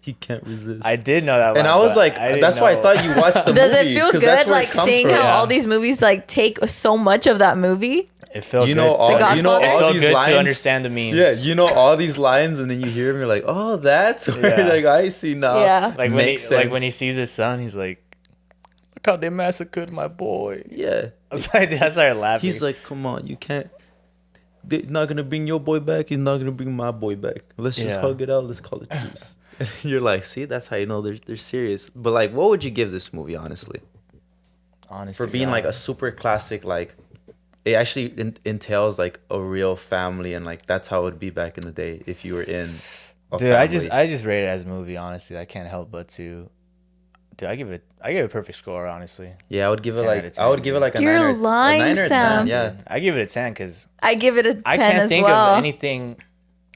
He can't resist. I did know that, and line, I was but like, didn't that's why I know- thought you watched the Does movie. it feel 'cause that's good, where it like comes seeing from. how Yeah. all these movies like take so much of that movie? It felt You good. know all- you know it all felt these good lines? to understand the memes. Yeah, you know all these lines, and then you hear him, you're like, oh, that's where Yeah. like I see now. Yeah. like when he Makes like when sense. he sees his son, he's like, "Look how they massacred my boy." Yeah. I was like, I started laughing. He's like, come on, you can't. They're not gonna bring your boy back. He's not gonna bring my boy back. Let's just Yeah. hug it out. Let's call it truce. You're like, see, that's how you know they're serious. But like, what would you give this movie, honestly, honestly for being like a super classic? Like, it actually entails like a real family, and like that's how it would be back in the day if you were in. A dude. family. I just rate it as a movie. Honestly, I can't help but to. Dude, I give it a perfect score. Honestly, Yeah, I would give it 10 like out of 10, I would give it like a You're 9 or, lying, a 9 or a 10. Sam. Yeah, I give it a 10 because I give it a 10 I can't as think well. of anything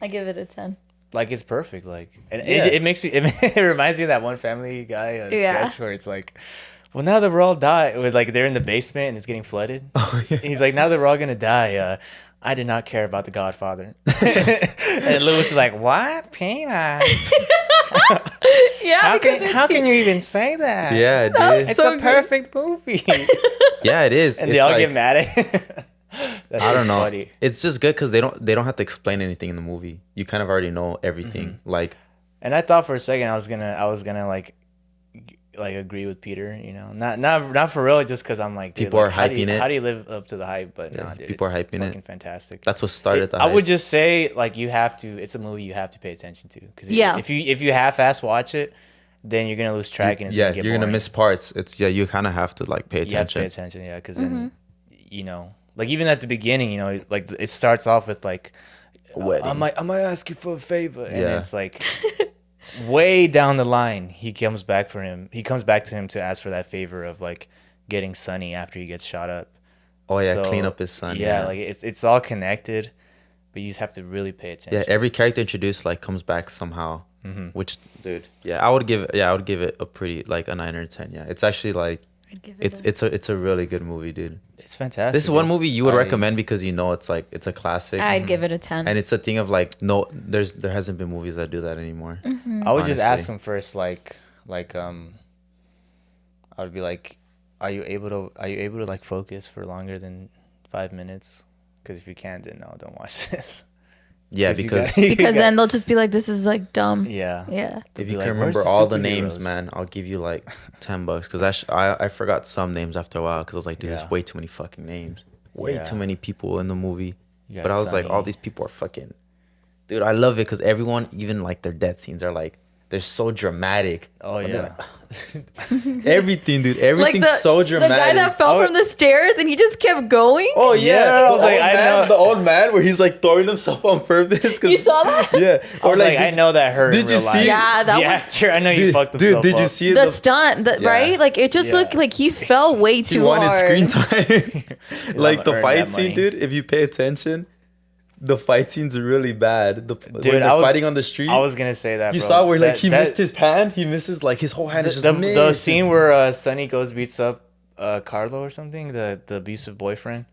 I give it a 10. like it's perfect. Like and Yeah. it makes me. It reminds me of that one Family Guy Yeah. sketch where it's like, well, now that we're all die, with like they're in the basement and it's getting flooded. Oh, yeah. And he's like, now that we're all gonna die, I did not care about the Godfather. And Lewis is like, what? Peanut? Yeah, How because can how can you even say that? yeah, was dude. It's so a good. perfect movie. Yeah, it is. And It's they all like, get mad at it. That's I don't just know. funny. It's just good because they don't have to explain anything in the movie. You kind of already know everything. Like, And I thought for a second I was gonna like agree with Peter, you know, not for real, just because I'm like, dude, People like, are how do you- hyping it. How do you live up to the hype? But Yeah, nah, dude, people are it's hyping it. fucking fantastic. that's what started the I hype. would just say like you have to. It's a movie you have to pay attention to because Yeah. if you half-ass watch it, then you're gonna lose track and it's yeah, gonna get you're gonna boring. miss parts. It's you kind of have to like pay You have to pay attention. attention, yeah, because then you know, like even at the beginning, you know, like it starts off with like, Wedding. I might ask you for a favor, and Yeah. it's like way down the line he comes back to him to ask for that favor of like getting Sonny after he gets shot up. Oh yeah, So, clean up his son. Yeah, like it's all connected, but you just have to really pay attention. yeah, every character introduced like comes back somehow. Mm-hmm. Which, dude, yeah, I would give it a pretty like a 9 or a 10. Yeah, it's actually like I'd give it it's a really good movie, dude. It's fantastic. This is one dude. movie you would I- recommend because you know it's like it's a classic. I'd give it a 10. And it's a thing of like there hasn't been movies that do that anymore. I would just ask honestly. him first, like I would be like, are you able to like focus for longer than 5 minutes? Because if you can't, then no, don't watch this. Yeah, 'Cause you because got- you because got- then they'll just be like, this is like dumb. yeah, Yeah. They'll if be you like, can "Where's remember the all the names, superheroes?" man, I'll give you like $10 because I forgot some names after a while because I was like, dude, Yeah. there's way too many fucking names, way Yeah. too many people in the movie. You got But I was like, Sonny. all these people are fucking, dude. I love it because everyone, even like their death scenes, are like they're so dramatic. Oh But they're yeah. like- everything, dude. Everything's so dramatic. The guy that fell Oh. from the stairs and he just kept going. Oh yeah, Yeah, I was like, I know- the old man where he's like throwing himself on purpose. 'Cause- You saw that? Yeah, I was like, I did- know that hurt. did in you real life. see- Yeah, that the was- actor. I know you Dude, fucked dude, himself did you up. see The the stunt, Yeah. right? Like it just Yeah. looked like he fell way too he wanted hard. screen time. Like the earn fight that scene, money. dude. If you pay attention, the fight scene's really bad. When Dude, they're I was fighting on the street. I was gonna say that. you bro. saw where like That- he that- missed his hand. He misses like his whole hand is just the missed. scene where Sonny goes beats up Carlo or something, the abusive boyfriend.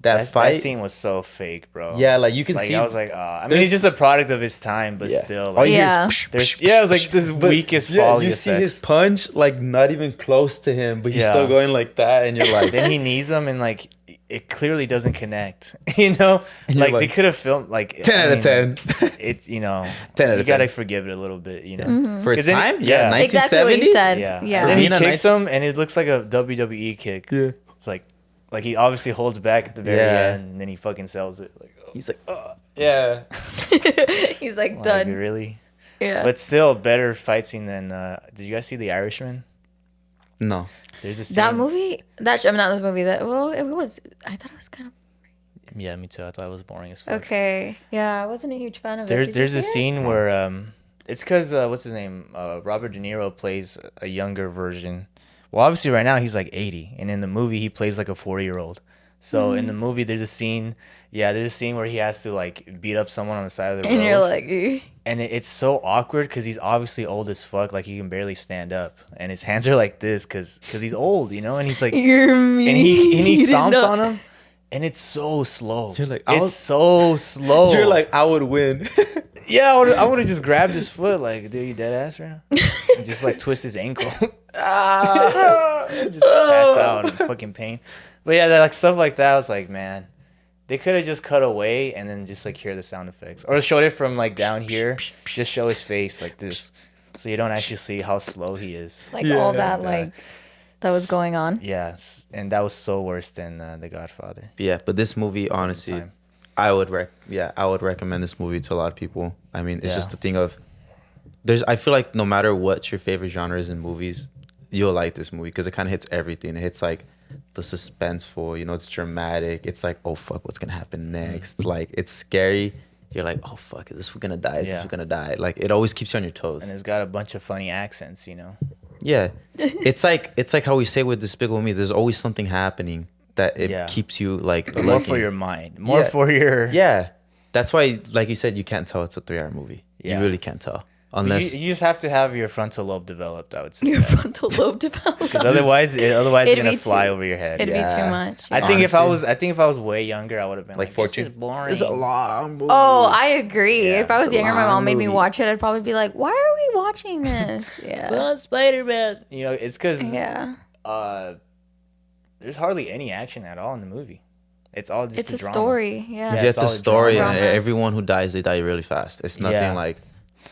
That fight. That scene was so fake, bro. Yeah, like you can Like see. I was like, I mean, he's just a product of his time, but Yeah. still, All like, you hear Yeah. is there's it was like this but, weakest yeah, folly you effects. see his punch like not even close to him, but he's Yeah. still going like that, and you're like, Then he knees him, and like it clearly doesn't connect. You know, And you're like they like, could have filmed like 10 out of 10. It's 10 out of you gotta 10. forgive it a little bit. You know, Mm-hmm. For 'Cause its then time, yeah. yeah, 1970s. Exactly what you said. Yeah. Yeah. And then he Being a kicks nice- him, and it looks like a WWE kick. Yeah. It's like he obviously holds back at the very Yeah. end, and then he fucking sells it. Like, oh, He's like, yeah. He's like like, done. really? Yeah. But still, better fight scene than. Did you guys see The Irishman? No. There's a scene. that movie, that I mean, not the movie. That well, it was. I thought it was kind of Yeah, me too. I thought it was boring as fuck. okay. Yeah, I wasn't a huge fan of it. Did you There's a see it? scene where it's because what's his name? Robert De Niro plays a younger version. Well, obviously right now he's like 80, and in the movie he plays like a 40-year-old. So in the movie there's a scene. Yeah, there's a scene where he has to like beat up someone on the side of the road. And you're like, "Eh." And it's so awkward because he's obviously old as fuck. Like he can barely stand up, and his hands are like this because he's old, you know. And he's like, You're mean. and he You did stomps not- on him, and it's so slow. You're like, it's so slow. You're like, I would win. Yeah, I would have just grabbed his foot, like, dude, you dead ass right now? And just like twist his ankle. Just pass out in fucking pain. But yeah, like stuff like that, I was like, man, they could have just cut away and then just like hear the sound effects. Or showed it from like down here. Just show his face like this. So you don't actually see how slow he is. like Yeah. all that And, like that was going on. Yes. And that was so worse than The Godfather. Yeah, but this movie, honestly, time. I would recommend this movie to a lot of people. I mean, it's Yeah. just the thing of I feel like no matter what your favorite genre is in movies, you'll like this movie because it kind of hits everything. It hits like the suspenseful, it's dramatic. It's like, oh fuck, what's gonna happen next? Like it's scary. You're like, oh fuck, is this gonna die? Is Yeah. this gonna die? Like it always keeps you on your toes. And it's got a bunch of funny accents, you know? Yeah, it's like how we say with Despicable Me. There's always something happening that it Yeah. keeps you like But more looking. for your mind. More Yeah. for your... Yeah, that's why, like you said, you can't tell it's a 3-hour movie. Yeah. You really can't tell But unless you just have to have your frontal lobe developed, I would say. Your frontal lobe developed. Because otherwise it's It'd gonna be fly too- over your head. It'd Yeah. be too much. I yeah. think if Honestly. I was way younger, I would have been like like, 14. this is boring. It's a long movie. Oh, I agree. Yeah, if I was it's a younger, my long mom made me movie. watch it. I'd probably be like, "Why are we watching this?" Yeah, Well, Spider-Man. You know, it's because yeah. there's hardly any action at all in the movie. It's all just It's a drama. story. Yeah. Yeah, Yeah, it's it's a all a story, drama. and everyone who dies, they die really fast. It's nothing Yeah. like,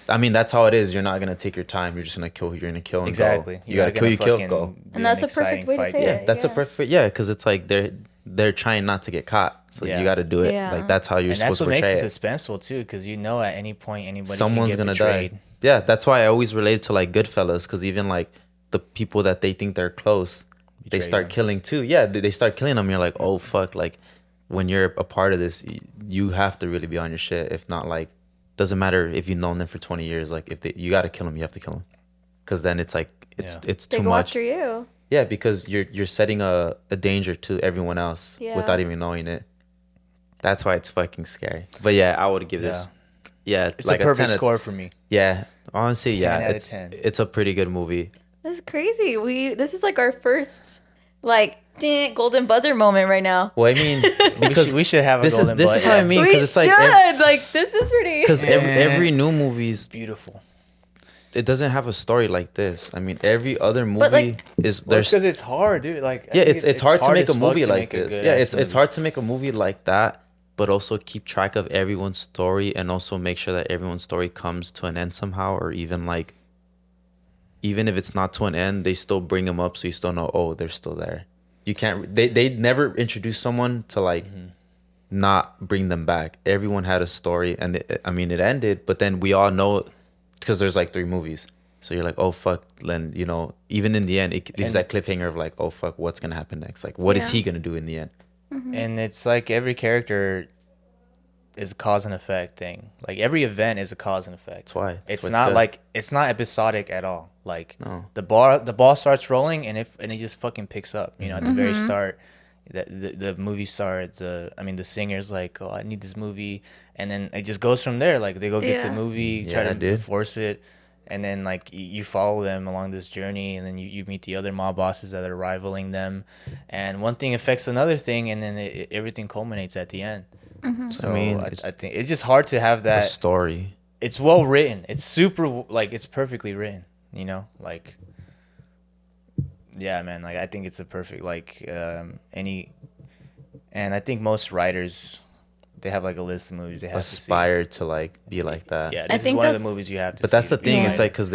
I mean, that's how it is. You're not gonna take your time. You're just gonna kill who you're gonna kill. And Exactly. Go. You gotta kill, you kill, go. And that's a perfect way to say Yeah, it. that's a yeah. perfect. Yeah, because it's like they're trying not to get caught, so Yeah. you got to do it. Yeah. Like that's how you're And that's supposed what to makes portray it suspenseful too, because you know at any point anybody Someone's can gonna get betrayed. die. Yeah, that's why I always relate to like Goodfellas, because even like the people that they think they're close, they Betray start them. killing too. Yeah, they start killing them. You're like, oh fuck, like when you're a part of this, you have to really be on your shit. If not, like, doesn't matter if you've known them for 20 years. Like, if you got to kill them, you have to kill them, because then it's like it's Yeah. it's They too go much. after you. Yeah, because you're setting a danger to everyone else Yeah. without even knowing it. That's why it's fucking scary. But yeah, I would give this. Yeah, It's like a perfect 10 score for me. Yeah, honestly, 10 yeah, out of it's 10. it's a pretty good movie. That's crazy. This is like our first like golden buzzer moment right now. Well, I mean, because we should have a this is golden this is button. how I mean, We because it's should. like Like this is pretty. because Yeah. every new movie's Beautiful. it doesn't have a story like this. I mean, every other movie But, like- is Well, there's because it's hard, dude. Like I yeah, think it's hard to make as a fuck movie to like make a this. good Yeah, ass it's movie. hard to make a movie like that, but also keep track of everyone's story and also make sure that everyone's story comes to an end somehow, or even like, even if it's not to an end, they still bring them up so you still know, oh, they're still there. You can't. They never introduce someone to like not bring them back. Everyone had a story, and I mean it ended, but then we all know because there's like 3 movies. So you're like, oh fuck, then even in the end, it gives And- that cliffhanger of like, oh fuck, what's gonna happen next? Like, what is Yeah. he gonna do in the end? And it's like every character is a cause and effect thing. Like every event is a cause and effect. That's why. That's It's why it's not good. like it's not episodic at all. Like No. the ball starts rolling and it just fucking picks up. You know, at the very start, the movie starts. The singer's like, oh, I need this movie, and then it just goes from there. Like they go get the Yeah. movie, Yeah, try I to did. enforce it, and then like you follow them along this journey, and then you meet the other mob bosses that are rivaling them, and one thing affects another thing, and then everything culminates at the end. So I mean, I think it's just hard to have a that. story. It's well written. It's super, like, it's perfectly written, you know, like, yeah, man, like, I think it's a perfect, like, and I think most writers, they have like a list of movies they have Aspire to like be like that. to see. Yeah, I this is think one of the that's- movies you have to But see. that's the thing. Yeah. It's like because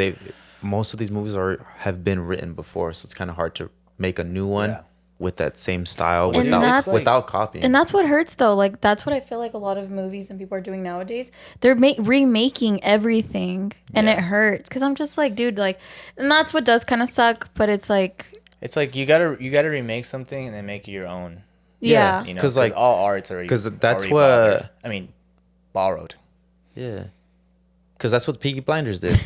most of these movies have been written before, so it's kind of hard to make a new one Yeah. with that same style And that's- without copying. And that's what hurts though. Like that's what I feel like a lot of movies and people are doing nowadays. They're remaking everything, and Yeah. it hurts because I'm just like, dude, like, and that's what does kind of suck. But it's like, You gotta remake something and then make it your own. yeah, You know, 'Cause, because like- all art's already 'cause that's already what- borrowed. I mean, borrowed. Yeah, because that's what Peaky Blinders did.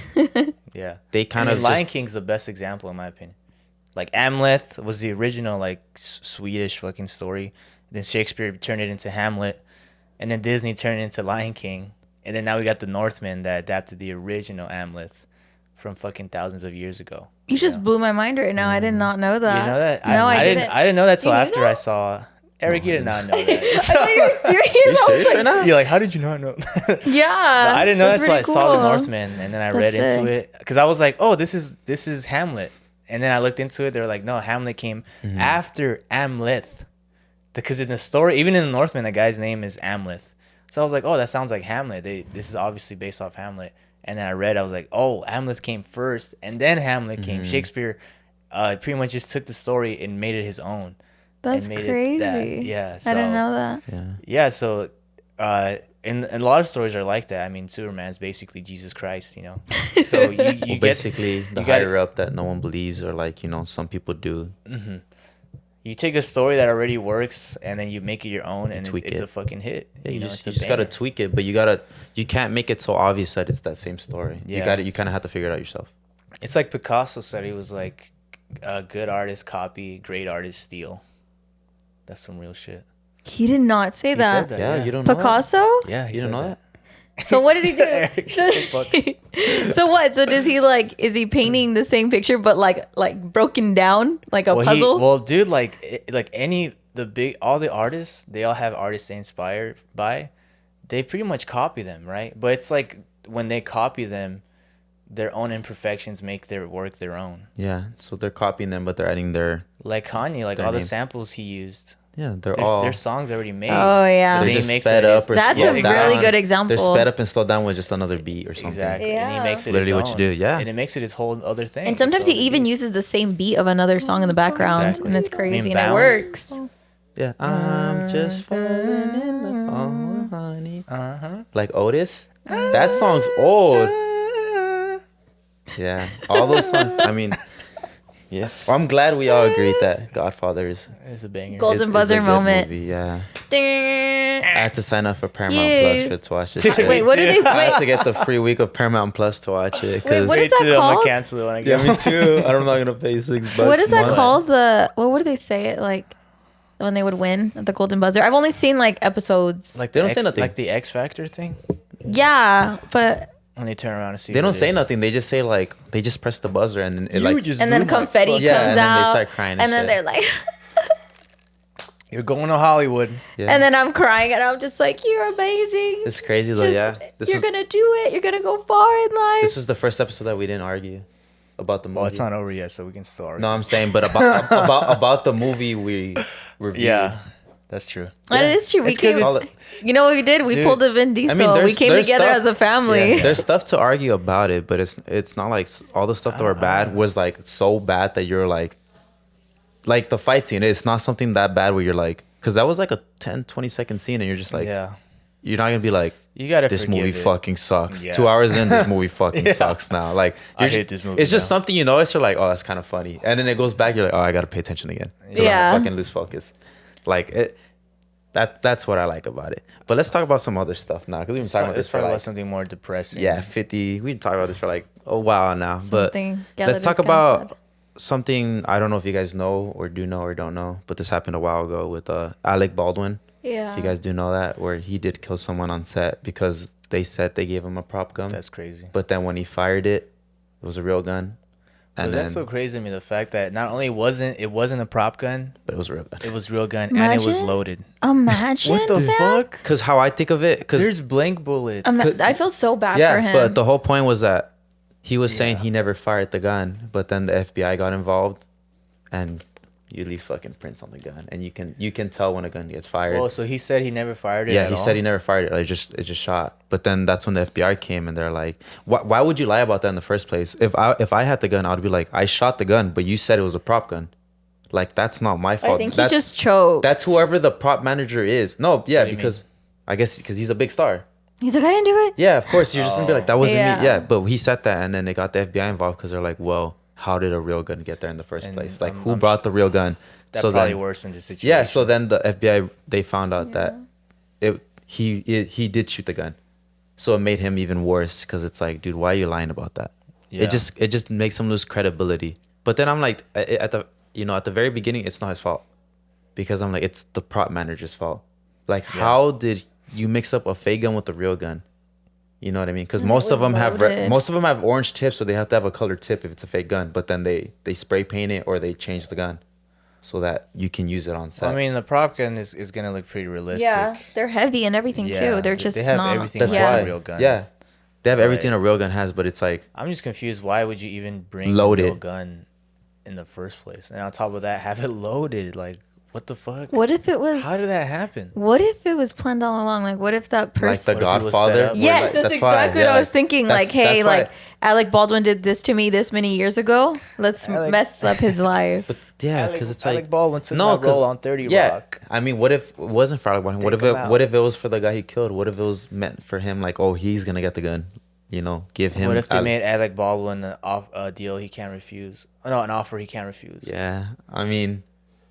Yeah, They kind of Lion King's the best example in my opinion. Like Amleth was the original like Swedish fucking story. Then Shakespeare turned it into Hamlet, and then Disney turned it into Lion King, and then now we got the Northmen that adapted the original Amleth from fucking thousands of years ago. you just blew my mind right now. I did not know that. You know that? No, I didn't. I didn't know that till You knew after that? I saw. Eric, you did not know I that. thought you were serious. I was serious like, right now? You're like, how did you not know? yeah, I didn't know that that's until I pretty saw the cool. Northman, and then I read That's into sick. it because I was like, oh, this is Hamlet, and then I looked into it. They were like, no, Hamlet came after Amleth, because in the story, even in the Northman, the guy's name is Amleth. So I was like, oh, that sounds like Hamlet. This is obviously based off Hamlet. And then I was like, oh, Amleth came first, and then Hamlet came. Shakespeare pretty much just took the story and made it his own. That's and made crazy. it that. Yeah, I didn't know that. yeah, so and a lot of stories are like that. I mean, Superman's basically Jesus Christ, you know. So you Well, get basically the you gotta- higher up that no one believes, or like some people do. you take a story that already works and then you make it your own, and Tweak it's it. a fucking hit. Yeah, you know, just it's a gotta banger. tweak it, but you can't make it so obvious that it's that same story. Yeah. You kind of have to figure it out yourself. It's like Picasso said. He was like, "Good artists copy, great artists steal." That's some real shit. He did not say He that. said that. Yeah, you don't know Picasso. Yeah, You don't know that? So what did he Eric, shut the fuck do? So what? So does he is he painting the same picture but like broken down like a puzzle? Well, dude, all the artists, they all have artists they inspired by. They pretty much copy them, right? But it's like when they copy them, their own imperfections make their work their own. Yeah, so they're copying them, but they're adding their Like Kanye, like Their all the name. samples he used. their Songs already made. Oh, yeah. But They're then he just makes sped it up his- or That's slowed a down. really good example. They're sped up and slowed down with just another beat or something. Exactly. And Yeah. he makes it Literally his what you own. do, yeah. And it makes it his whole other thing. And sometimes It's he all it even is. uses the same beat of another song in the background, Exactly. and it's I mean, crazy, and it Bound. works. Yeah, I'm just falling in love, oh, honey. Like Otis, that song's old. Yeah, all those songs. I mean, yeah. Well, I'm glad we all agreed that Godfather is It's a banger. Golden is buzzer a good moment. movie, yeah, Ding. I had to sign up for Paramount Yeah. Plus to watch this. Wait, shit. Wait, what are they? I had to Wait, get the free week of Paramount Plus to watch it. Wait, what is Wait that till I'm called? gonna cancel it when I Yeah, go. me too. I'm not gonna pay $6. what is a that month. called? What would they say it like when they would win at the Golden Buzzer? I've only seen like episodes. Like They the don't say nothing. Like the X Factor thing. Yeah, but When they turn around and see. They who don't it say is. nothing. They just say like they just press the buzzer and then it You like just and then blew my confetti fuck- Yeah, comes and then they out, start crying and then shit. they're like, You're going to Hollywood. yeah. and then I'm crying, and I'm just like, you're amazing. It's crazy though. Just- Yeah, this you're is gonna do it. You're gonna go far in life. this is the first episode that we didn't argue about the movie. Well, it's not over yet, so we can still argue. No, I'm saying, but about the movie we reviewed. Yeah, that's true. That is true. We It's 'cause came. it's- You know what we did? We Dude, pulled a Vin Diesel. there's- we came there's together stuff- as a family. Yeah. There's stuff to argue about it, but it's not like all the stuff that were bad was like so bad that you're like the fight scene. It's not something that bad where you're like, because that was like a 10-20 second scene, and you're just like, Yeah, you're not gonna be like, you gotta. this forgive movie it. fucking sucks. Yeah. 2 hours in, this movie fucking Yeah. sucks now. Like, I you're hate ju- this movie It's just now. something you notice. You're like, oh, that's kind of funny, and then it goes back. You're like, oh, I gotta pay attention again. Yeah. I fucking lose focus. Like it. That's what I like about it. But let's talk about some other stuff now, because we've been talking about this Let's for talk like about something more depressing. yeah, 50. We've been talking about this for like a while now. Something But let's Galatas talk kinda about said. something I don't know if you guys know or do know or don't know, but this happened a while ago with Alec Baldwin. Yeah. If you guys do know that, where he did kill someone on set because they said they gave him a prop gun. That's crazy. But then when he fired it, It was a real gun. But that's so crazy to me, the fact that not only wasn't a prop gun, but it was a real gun. it was real gun and it was Imagine. loaded. Imagine. What the Sam? fuck? Because how I think of it, because There's blank bullets. I feel so bad yeah, for him. but the whole point was that he was saying Yeah. he never fired the gun, but then the FBI got involved, and you leave fucking prints on the gun, and you can tell when a gun gets fired. Oh, so he said he never fired it. Yeah, at he all? said he never fired it. Like it just shot. But then that's when the FBI came and they're like, why would you lie about that in the first place? If I had the gun, I'd be like, I shot the gun, but you said it was a prop gun. Like that's not my fault. I think that's, he just choked. That's whoever the prop manager is. No, yeah, What do you because I guess because he's a big star. He's like, I didn't do it. Yeah, of course. You're just gonna be like, that wasn't Yeah. me. Yeah, but he said that, and then they got the FBI involved because they're like, well, how did a real gun get there in the first And place? Like, I'm- who I'm brought the real gun? That so probably then, worsened the situation. yeah. So then the FBI they found out that he did shoot the gun, so it made him even worse because it's like, dude, why are you lying about that? Yeah. It just makes him lose credibility. But then I'm like, at the very beginning, it's not his fault because I'm like, it's the prop manager's fault. Like, how did you mix up a fake gun with a real gun? You know what I mean? Because most of was them have loaded. most of them have orange tips, so they have to have a colored tip if it's a fake gun. But then they spray paint it or they change the gun so that you can use it on set. I mean, the prop gun is gonna look pretty realistic. Yeah, they're heavy and everything Yeah, too. They're just they have not. everything that's like why. a real gun. Yeah, they have everything Right. a real gun has, but it's like I'm just confused. Why would you even bring Load a real it. gun in the first place? And on top of that, have it loaded. Like, what the fuck? What if it was? How did that happen? What if it was planned all along? Like, what if that like person? the What if it was set Godfather. up? where, Yes, like, that's why, exactly yeah, what I was like, thinking. that's- Like, hey, that's why- like Alec Baldwin did this to me this many years ago. Let's Alec- mess up his life. But yeah, because it's like Alec Baldwin took no, that role on 30 yeah. Rock. I mean, what if it wasn't for Alec Baldwin? What Take if him out. what if it was for the guy he killed? What if it was meant for him? Like, oh, he's gonna get the gun. You know, give him. What if they Alec- made Alec Baldwin a deal he can't refuse? No, an offer he can't refuse. Yeah, I mean,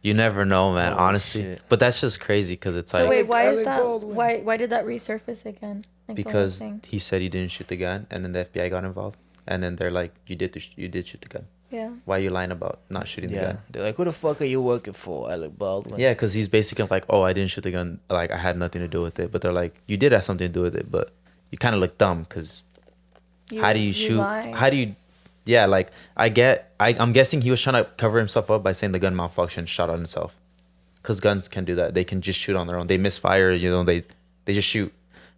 you never know, man. Holy honestly, shit. but that's just crazy because it's So like wait, why is Alec that? Baldwin. Why did that resurface again? Like the whole because thing. he said he didn't shoot the gun, and then the FBI got involved, and then they're like, you did shoot the gun. Yeah. Why are you lying about not shooting the Yeah. gun? They're like, who the fuck are you working for, Alec Baldwin? Yeah, because he's basically like, oh, I didn't shoot the gun. Like, I had nothing to do with it. But they're like, you did have something to do with it, but you kind of look dumb because how do you shoot? lied. How do you? Yeah, like I'm guessing he was trying to cover himself up by saying the gun malfunctioned, shot on himself. Because guns can do that. They can just shoot on their own. They misfire. You know, they just shoot.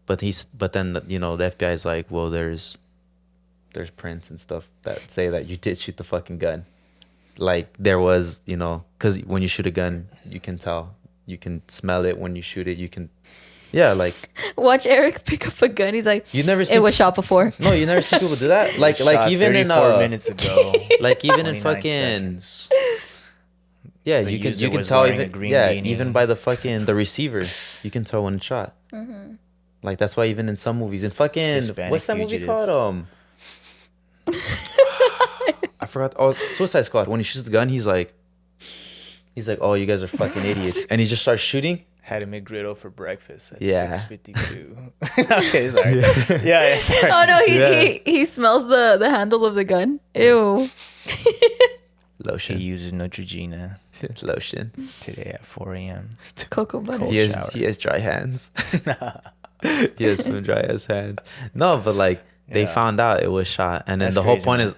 But then you know the FBI is like, well, there's prints and stuff that say that you did shoot the fucking gun. Like there was, you know, because when you shoot a gun, you can tell, you can smell it when you shoot it. You can, yeah, like Watch Eric pick up a gun. He's like, you never see. it was shot before. No, you never see people do that. Like Shot even in 34 minutes ago. like even in 29 fucking seconds. yeah, The you can user was tell wearing a even green yeah beanie. even by the fucking the receiver, you can tell when it's shot. Like that's why even in some movies, in fucking Hispanic what's that movie Fugitive. called? I forgot. Oh, Suicide Squad. When he shoots the gun, he's like, oh, you guys are fucking idiots, and he just starts shooting. Had a McGriddle for breakfast at Yeah. 6:52. Okay, sorry. Yeah, sorry. Oh no, Yeah. he smells the handle of the gun. Ew. He Lotion. uses Neutrogena Lotion. today at 4 a.m. Cocoa butter. Cold He shower. has dry hands. He has some dry ass hands. No, but like they Yeah. found out it was shot, and then That's the whole crazy, point man. is,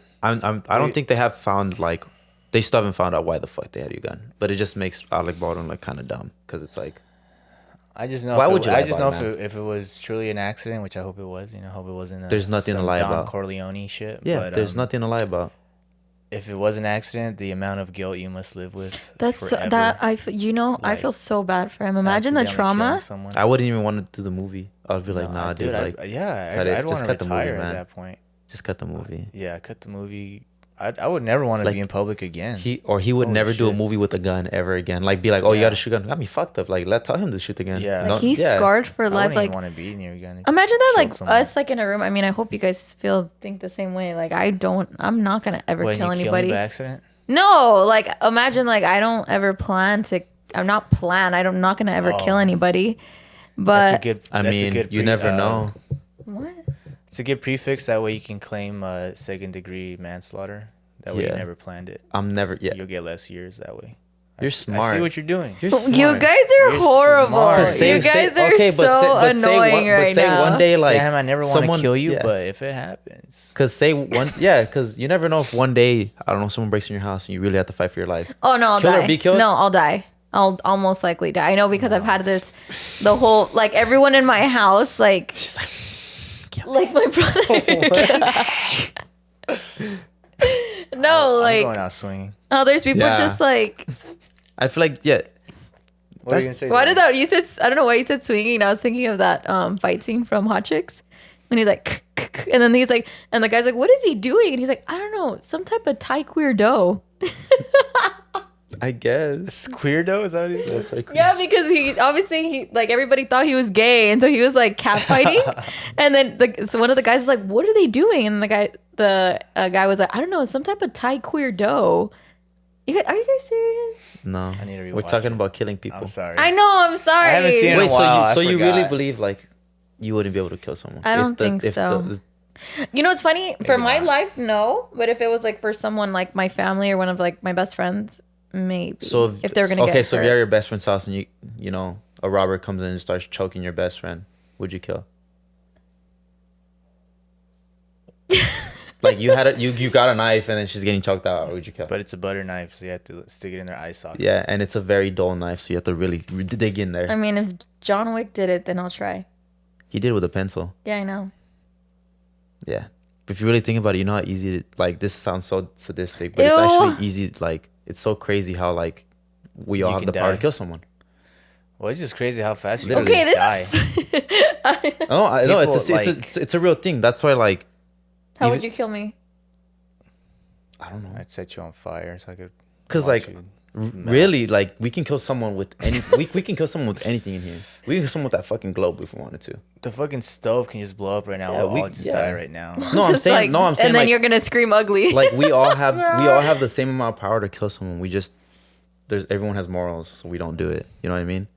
I don't think they have found like, they still haven't found out why the fuck they had your gun. But it just makes Alec Baldwin look kind of dumb because it's like, I just know. Why if would you I lie just know about it, if it was truly an accident, which I hope it was. You know, hope it wasn't. There's nothing to some lie Don about. Corleone shit. yeah, but, there's nothing to lie about. If it was an accident, the amount of guilt you must live with. That's forever. that you know, I Like, feel so bad for him. Imagine the accidentally killing trauma. someone. I wouldn't even want to do the movie. I'd be like, No, nah, dude, like, I'd cut it. want Just to cut the movie, retire at man. that point. just cut the movie. Yeah, cut the movie. I would never want to Like, be in public again. He would Holy never do a shit. movie with a gun ever again. Like be like, oh, you Yeah. got to shoot a gun. Got me fucked up. Like tell him to shoot the gun. Yeah. Like he's scarred for I life. wouldn't Like even want to be near a gun. imagine that, Killed like someone. us, like in a room. I mean, I hope you guys think the same way. Like I'm not gonna ever When kill you anybody. by accident. No, like imagine like I don't ever plan to. I'm not not gonna ever kill Oh. anybody. That's But a good. I that's a mean, good you never know. what? It's a good prefix. That way you can claim second degree manslaughter. That way Yeah. you never planned it. I'm never. Yeah. You'll get less years that way. You're smart. I see what you're doing. You're smart. You guys are You're horrible. smart. You guys are so annoying right now. One day, like, Sam, I never want to someone- kill you, yeah. but if it happens, Because you never know if one day, I don't know, someone breaks in your house and you really have to fight for your life. Oh no, I'll Kill or die. be killed? No, I'll die. I'll most likely die. I know because I've had this, the whole like everyone in my house like, She's like, like my brother. No, I'm like going out swinging. oh, there's people Yeah. just like. I feel like, yeah. What are you gonna say? Why Darren? did that? You said I don't know why you said swinging. I was thinking of that fight scene from Hot Chicks when he's like, and then he's like, and the guy's like, what is he doing? And he's like, I don't know, some type of Thai queer dough. I guess. It's queer dough? Is that what he said? Yeah, because he like everybody thought he was gay, and so he was like catfighting, and then so one of the guys was like, "What are they doing?" And the guy was like, "I don't know, some type of Thai queer dough." Are you guys serious? No. I need to We're rewatch talking it. about killing people. I'm sorry. I know. I'm sorry. I haven't seen it. Wait, Wow, so I you really forgot. believe like you wouldn't be able to kill someone? I don't think so. You know, it's funny. For my not. life, no. But if it was like for someone like my family or one of like my best friends, maybe. So if they're gonna get so if hurt. you're at your best friend's house and you know a robber comes in and starts choking your best friend, would you kill? Like you got a knife and then she's getting choked out, would you kill? But it's a butter knife, so you have to stick it in their eye socket. Yeah, and it's a very dull knife, so you have to really dig in there. I mean, if John Wick did it, then I'll try. He did it with a pencil. Yeah, I know. Yeah. But if you really think about it, you know how easy like this sounds so sadistic, but it's Ew. actually easy. Like it's so crazy how like we all You have can the power to die. kill someone. Well, it's just crazy how fast you Literally. Okay, this die. is. No, I know it's People, it's a real thing. That's why like How even- would you kill me? I don't know. I'd set you on fire so I could. Cause watch like you melt. really like we can kill someone with any we can kill someone with anything in here. We can kill someone with that fucking globe if we wanted to. The fucking stove can just blow up right now. Yeah, we'll we- all just yeah. die right now. No, I'm Just saying like- I'm saying and then like, you're gonna scream ugly. like we all have the same amount of power to kill someone. We just everyone has morals, so we don't do it. You know what I mean?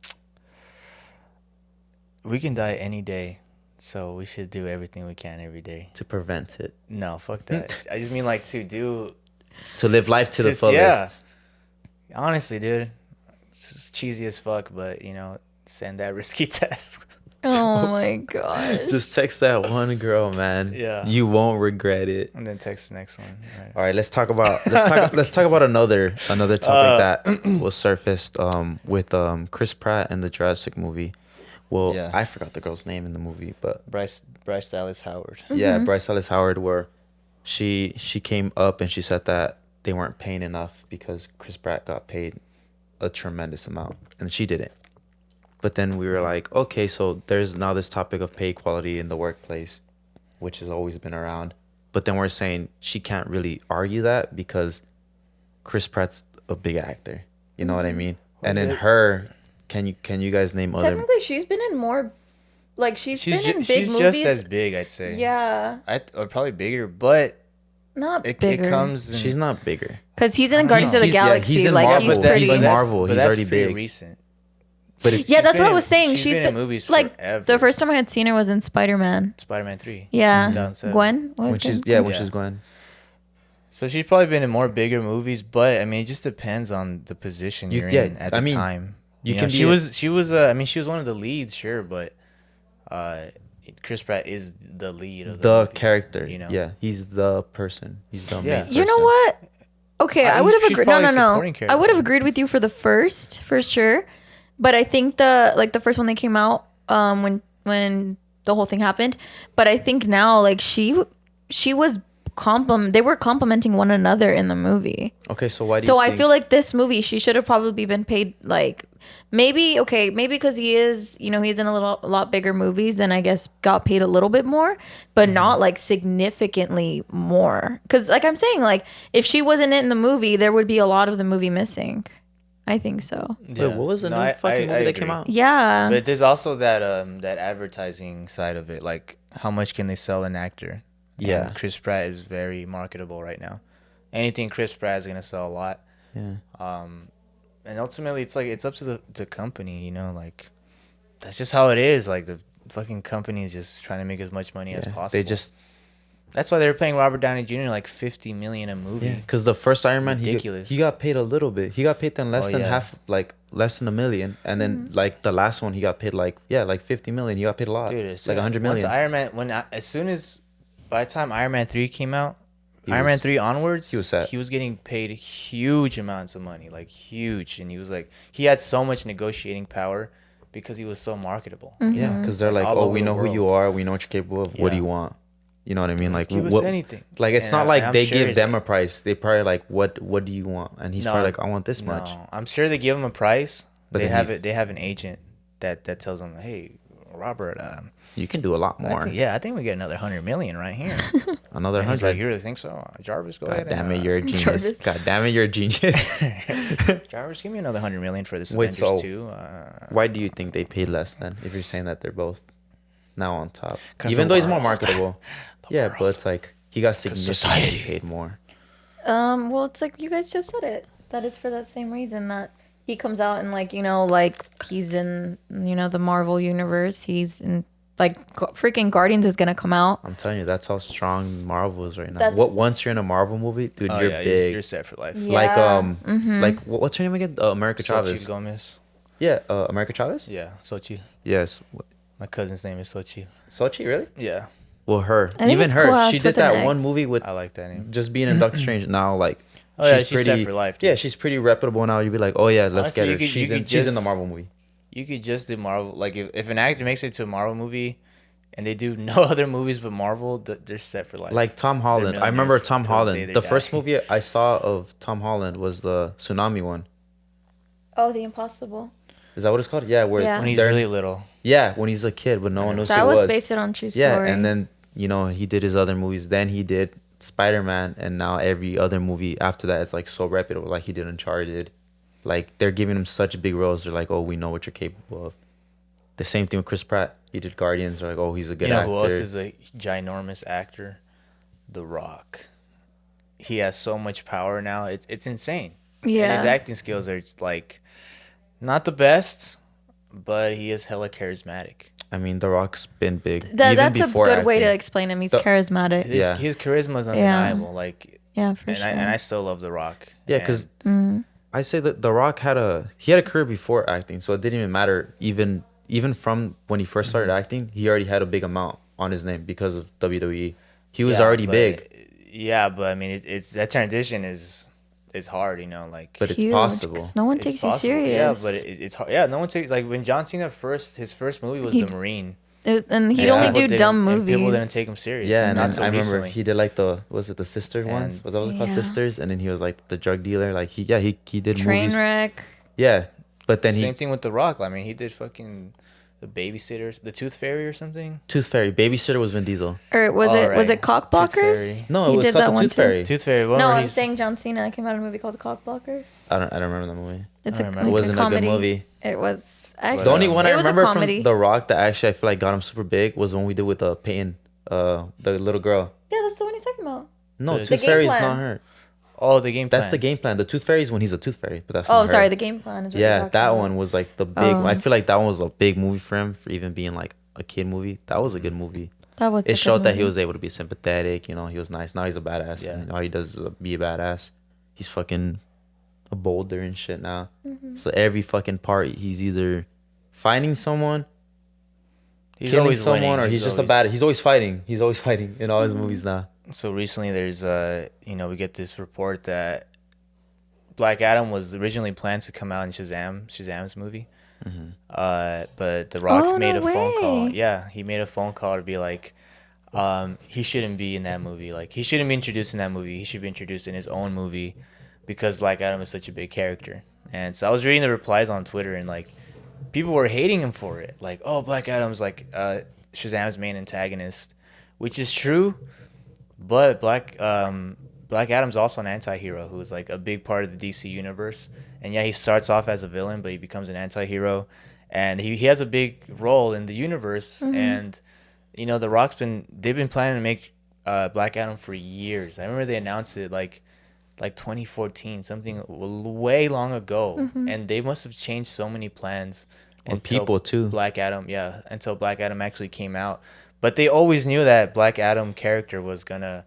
We can die any day, so we should do everything we can every day. To prevent it. No, fuck that. I just mean like to do. To live life to the Just- yeah. fullest. Honestly, dude, it's just cheesy as fuck, but you know, send that risky test. Oh my gosh. Just text that one girl, man. Yeah. You won't regret it. And then text the next one. Right. All right, let's talk about another topic that was surfaced with Chris Pratt and the Jurassic movie. Well, Yeah. I forgot the girl's name in the movie, but Bryce Dallas Howard. yeah, Bryce Dallas Howard, where she came up and she said that they weren't paying enough because Chris Pratt got paid a tremendous amount and she didn't. But then we were like, okay, so there's now this topic of pay equality in the workplace, which has always been around. But then we're saying she can't really argue that because Chris Pratt's a big actor. You know what I mean? And then her, can you guys name other? Technically, she's been in more. Like she's been in big She's movies. just as big, I'd say. Yeah, Or probably bigger, but not it bigger. comes. In, She's not bigger. Because he's in Guardians of the he's- yeah, Galaxy. he's in like Marvel, he's but pretty. he's in Marvel. He's already pretty big. recent. But if, Yeah, She's that's been what I in- was saying. she's She's been been in movies like forever. the first time I had seen her was in Spider-Man. Spider-Man 3. Yeah, 2007. Gwen. What was when she's Gwen? when Yeah. she's Gwen. So she's probably been in more bigger movies, but I mean, it just depends on the position you're in at the time. you You can know, be she a- was she was I mean, she was one of the leads, sure, but Chris Pratt is the lead of The movie, character. you know. Yeah, he's the person. He's the Yeah. main You know person. what? Okay, I I mean, would have she's agreed. No, probably no, a no. supporting character. I would have agreed with you for the first, for sure. But I think the first one they came out when the whole thing happened. But I think now like she was they were complimenting one another in the movie. Okay, so why do So you I think, feel like this movie she should have probably been paid like maybe because he is, you know, he's in a lot bigger movies and I guess got paid a little bit more, but not like significantly more. Cuz like I'm saying, like if she wasn't in the movie, there would be a lot of the movie missing. I think so. Wait, what was the No, new I- fucking movie I that came agree. out? Yeah. But there's also that that advertising side of it, like how much can they sell an actor? Yeah. And Chris Pratt is very marketable right now. Anything Chris Pratt is gonna sell a lot. Yeah. And ultimately, it's like it's up to the company, you know, like that's just how it is. Like the fucking company is just trying to make as much money as Yeah. possible. That's why they were paying Robert Downey Jr. like $50 million a movie. Yeah, because the first Iron Man, Ridiculous. he got paid a little bit. He got paid then less Oh, than yeah. half, like less than $1 million, and then like the last one, he got paid like 50 million. He got paid a lot, Dude, as like soon- 100 once million. Iron Man, as soon as by the time Iron Man 3 came out, He Iron Man was- 3 onwards, he was set. He was getting paid huge amounts of money, like huge, and he was like, he had so much negotiating power because he was so marketable. Yeah, because they're like, all oh, over we the know who you world. are. We know what you're capable of. What do Yeah. you want? You know what I mean? Like, Give us anything. Like, it's And not I- like I'm they sure give he's them like- a price. They probably like, what do you want? And he's probably like, I want this much. No, I'm sure they give him a price. But They then have he- it. They have an agent that tells them, hey, Robert. You can do a lot more. I think we get another 100 million right here. Another And he's like, 100. you really think so? Jarvis, go ahead. God damn and, it, you're a genius. Jarvis. God damn it, you're a genius. Jarvis, give me another 100 million for this Wait, Avengers so 2. Why do you think they paid less then? If you're saying that they're both now on top, 'Cause even the though he's more world. marketable. Yeah, but it's like he got significantly society. paid more. Well, it's like you guys just said it. That it's for that same reason that he comes out and like, you know, like he's in, you know, the Marvel universe. He's in like freaking Guardians is gonna come out. I'm telling you, that's how strong Marvel is right now. That's- Once you're in a Marvel movie, dude, Oh, you're yeah, big. You're set for life. Yeah. Like what's her name again? America Chavez. Xochitl Gomez. Yeah, America Chavez. Yeah, Xochitl. Yes. My cousin's name is Xochitl. Sochi, really? Yeah, Well, her. I think Even it's her. cool how She it's did with an that X. one movie with I like that name. just being in Doctor Strange. Now, like, Oh, yeah, she's set for life, dude. Yeah, she's pretty reputable now. You'd be like, oh yeah, let's Honestly, get you her. could- you could She's in the just- Marvel movie. You could just do Marvel. Like, if an actor makes it to a Marvel movie and they do no other movies but Marvel, they're set for life. Like Tom Holland. I millionaires remember Tom till the day Holland. they The first die. movie I saw of Tom Holland was the tsunami one. Oh, The Impossible. Is that what it's called? Yeah, where Yeah. when he's they're- really little. Yeah, when he's a kid, but no one knows That who was it was. based on true story. Yeah, and then you know he did his other movies. Then he did Spider-Man, and now every other movie after that is like so reputable. Like he did Uncharted. Like they're giving him such big roles. They're like, oh, we know what you're capable of. The same thing with Chris Pratt. He did Guardians. They're like, oh, he's a good You know actor. who else is a ginormous actor? The Rock. He has so much power now. It's insane. And Yeah. his acting skills are just, like, not the best, but he is hella charismatic. I mean, The Rock's been big. That, even that's a before good way to acting. explain him. He's The- charismatic. Yeah. His charisma is undeniable. Like, Yeah, for and sure. I still love The Rock. Yeah, And because I say that The Rock had a career before acting, so it didn't even matter. Even from when he first started acting, he already had a big amount on his name because of WWE. He was yeah, already but- big, Yeah, but I mean, it's that transition is hard, you know, like. but it's Huge, possible. 'cause no one It's takes possible. you serious. Yeah, but it's hard. Yeah, no one takes, like, when John Cena his first movie was He- The Marine. And he'd Yeah. only People do didn't- dumb and movies. People didn't take him serious. Yeah, and not then so I remember recently. he did like was it the Sisters ones? And- Was that what it called, Yeah. Sisters? And then he was like the drug dealer. Like he did Train movies. wreck. Yeah, but then Same thing with The Rock. I mean, he did fucking The Babysitters, The Tooth Fairy or something. Tooth Fairy, Babysitter was Vin Diesel. Or was Oh, it right. Cock Tooth Blockers? Fairy. No, it He was did called that the one Tooth too. Fairy. Tooth Fairy. One No, where I'm he's, saying John Cena came out in a movie called Cock Blockers. I don't remember the movie. It's I a, don't like remember. It wasn't a a comedy. good movie. It was actually The only one I it was a remember comedy. from The Rock that actually I feel like got him super big was the one we did with Peyton, the little girl. Yeah, that's the one he's talking about. No, The Tooth Game Fairy's Plan. not her. Oh, the game plan. That's the game plan. The Tooth Fairy is when he's a Tooth Fairy, but that's Oh, not sorry, her. the game plan is what you're Yeah, talking that about. one was like the big. Oh. I feel like that one was a big movie for him for even being like a kid movie. That was a good movie. That was a It good showed that he movie. was able to be sympathetic. You know, he was nice. Now he's a badass. Yeah. And all he does is be a badass. He's fucking a boulder and shit now. Mm-hmm. So every fucking part, he's either fighting someone, He's killing always someone, winning. or he's just a bad. He's always fighting. He's always fighting in all his movies now. So recently, there's we get this report that Black Adam was originally planned to come out in Shazam's movie. But The Rock Oh, made no a phone call. way. Yeah, he made a phone call to be like, he shouldn't be in that movie. Like, he shouldn't be introduced in that movie. He should be introduced in his own movie because Black Adam is such a big character. And so I was reading the replies on Twitter, and like, people were hating him for it. Like, oh, Black Adam's like Shazam's main antagonist, which is true. But Black Adam's also an anti-hero who is like a big part of the DC universe. And yeah, he starts off as a villain, but he becomes an anti-hero. And he has a big role in the universe. And, The Rock's they've been planning to make Black Adam for years. I remember they announced it like 2014, something way long ago. And they must have changed so many plans. And until people, too. Black Adam, yeah, until Black Adam actually came out. But they always knew that Black Adam character was gonna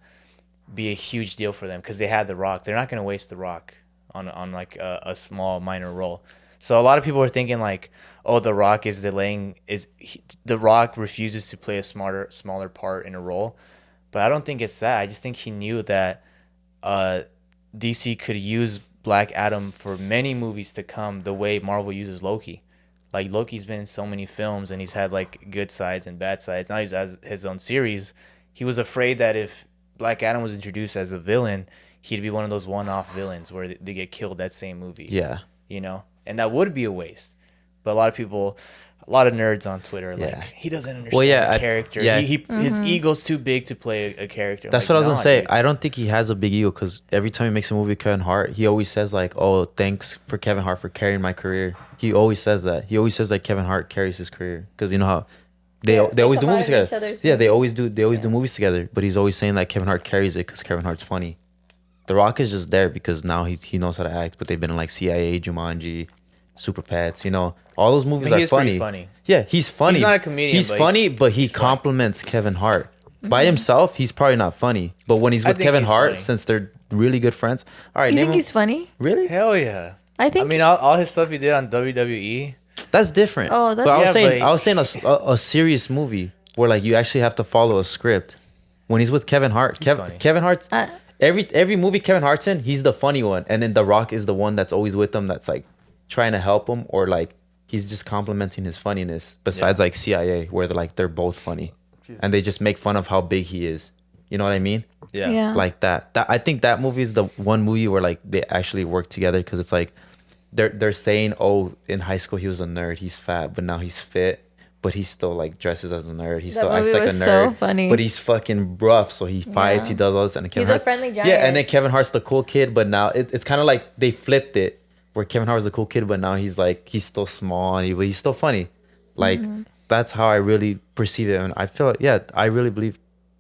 be a huge deal for them because they had The Rock. They're not gonna waste The Rock on like a small minor role. So a lot of people are thinking like, oh, The Rock is delaying. The Rock refuses to play a smaller part in a role, but I don't think it's that. I just think he knew that DC could use Black Adam for many movies to come the way Marvel uses Loki. Like Loki's been in so many films and he's had like good sides and bad sides. Now he's has his own series. He was afraid that if Black Adam was introduced as a villain, he'd be one of those one-off villains where they get killed that same movie. Yeah. You know? And that would be a waste. But a lot of people, a lot of nerds on Twitter are like, he doesn't understand the character. His ego's too big to play a character. That's like, what I was gonna say. Dude. I don't think he has a big ego because every time he makes a movie with Kevin Hart, he always says like, "Oh, thanks for Kevin Hart for carrying my career." He always says that. He always says that Kevin Hart carries his career because you know how they always do movies together. Yeah, they always do movies together. But he's always saying that Kevin Hart carries it because Kevin Hart's funny. The Rock is just there because now he knows how to act. But they've been in like CIA, Jumanji, Super Pets. You know, all those movies are funny. Yeah, he's funny. He's not a comedian. He's funny, but he compliments Kevin Hart. By himself, he's probably not funny. But when he's with Kevin Hart, funny. Since they're really good friends, all right. You think he's funny? Really? Hell yeah. I think. I mean, all his stuff he did on WWE. That's different. Oh, that's. But Yeah, I was saying a serious movie where like you actually have to follow a script. When he's with Kevin Hart, funny. Kevin Hart, every movie Kevin Hart's in, he's the funny one, and then The Rock is the one that's always with him, that's like trying to help him, or like he's just complimenting his funniness. Besides like CIA, where they're both funny, and they just make fun of how big he is. You know what I mean? Yeah. Like that. I think that movie is the one movie where like they actually work together because it's like they're saying, oh, in high school he was a nerd, he's fat, but now he's fit, but he still like dresses as a nerd. He still acts like a nerd. So funny. But he's fucking rough, so he fights, he does all this, and Kevin He's a friendly giant. Yeah, and then Kevin Hart's the cool kid, but now it's kind of like they flipped it, where Kevin Hart was the cool kid, but now he's still small and he's still funny. Like that's how I really perceive it, and I feel I really believe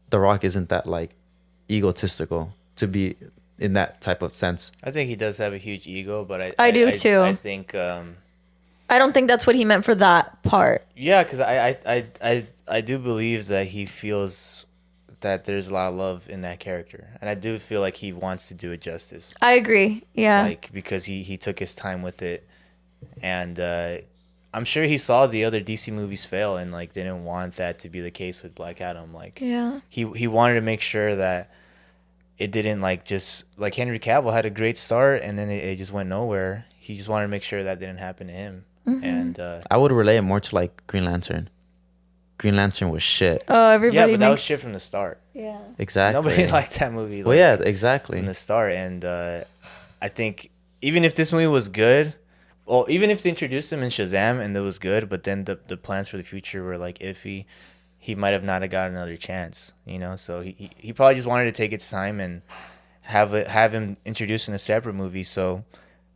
The Rock isn't that like egotistical to be in that type of sense. I think he does have a huge ego, but I do too. I think I don't think that's what he meant for that part. yeah, because I do believe that he feels that there's a lot of love in that character, and I do feel like he wants to do it justice. I agree. Yeah. Like because he took his time with it, and I'm sure he saw the other DC movies fail and like didn't want that to be the case with Black Adam. Like he wanted to make sure that it didn't like just like Henry Cavill had a great start and then it just went nowhere. He just wanted to make sure that didn't happen to him. And I would relate it more to like Green Lantern. Green Lantern was shit. Oh, everybody. yeah, but that was shit from the start. Yeah. Exactly. Nobody liked that movie. Well, yeah, exactly. From the start, and I think even if this movie was good, well, even if they introduced him in Shazam and it was good, but then the plans for the future were like iffy, he might have not have got another chance, you know. So he probably just wanted to take its time and have him introduced in a separate movie, so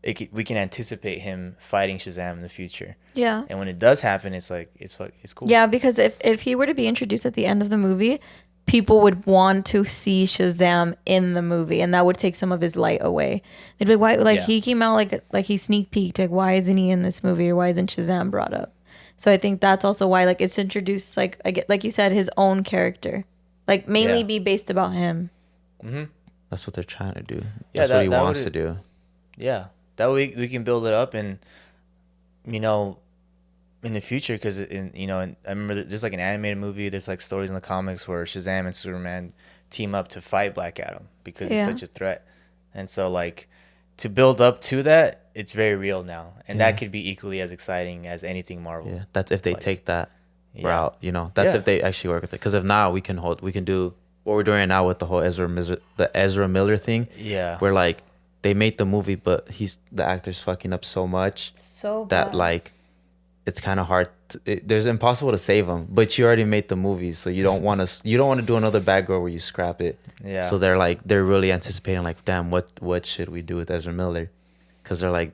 we can anticipate him fighting Shazam in the future. Yeah. And when it does happen, it's like it's cool. Yeah, because if he were to be introduced at the end of the movie, people would want to see Shazam in the movie, and that would take some of his light away. They'd be like, why? He came out like he sneak peeked. Like, why isn't he in this movie, or why isn't Shazam brought up? So I think that's also why like it's introduced like you said, his own character, like mainly be based about him. Mm-hmm. That's what they're trying to do. Yeah, That's what he wants to do. Yeah, that way we can build it up, and you know, in the future, because I remember there's like an animated movie. There's like stories in the comics where Shazam and Superman team up to fight Black Adam because he's such a threat, and so like to build up to that, it's very real now, and that could be equally as exciting as anything Marvel. Yeah, that's if they take that route. You know, that's if they actually work with it. Because if not, we can do what we're doing right now with the whole Ezra Miller thing. Yeah, where like they made the movie, but the actor's fucking up so much that like it's kind of hard. There's impossible to save him, but you already made the movie, so you don't want to do another bad girl where you scrap it. Yeah. So they're really anticipating like, damn, what should we do with Ezra Miller? Because they're like,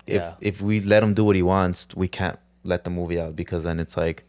if we let him do what he wants, we can't let the movie out, because then it's like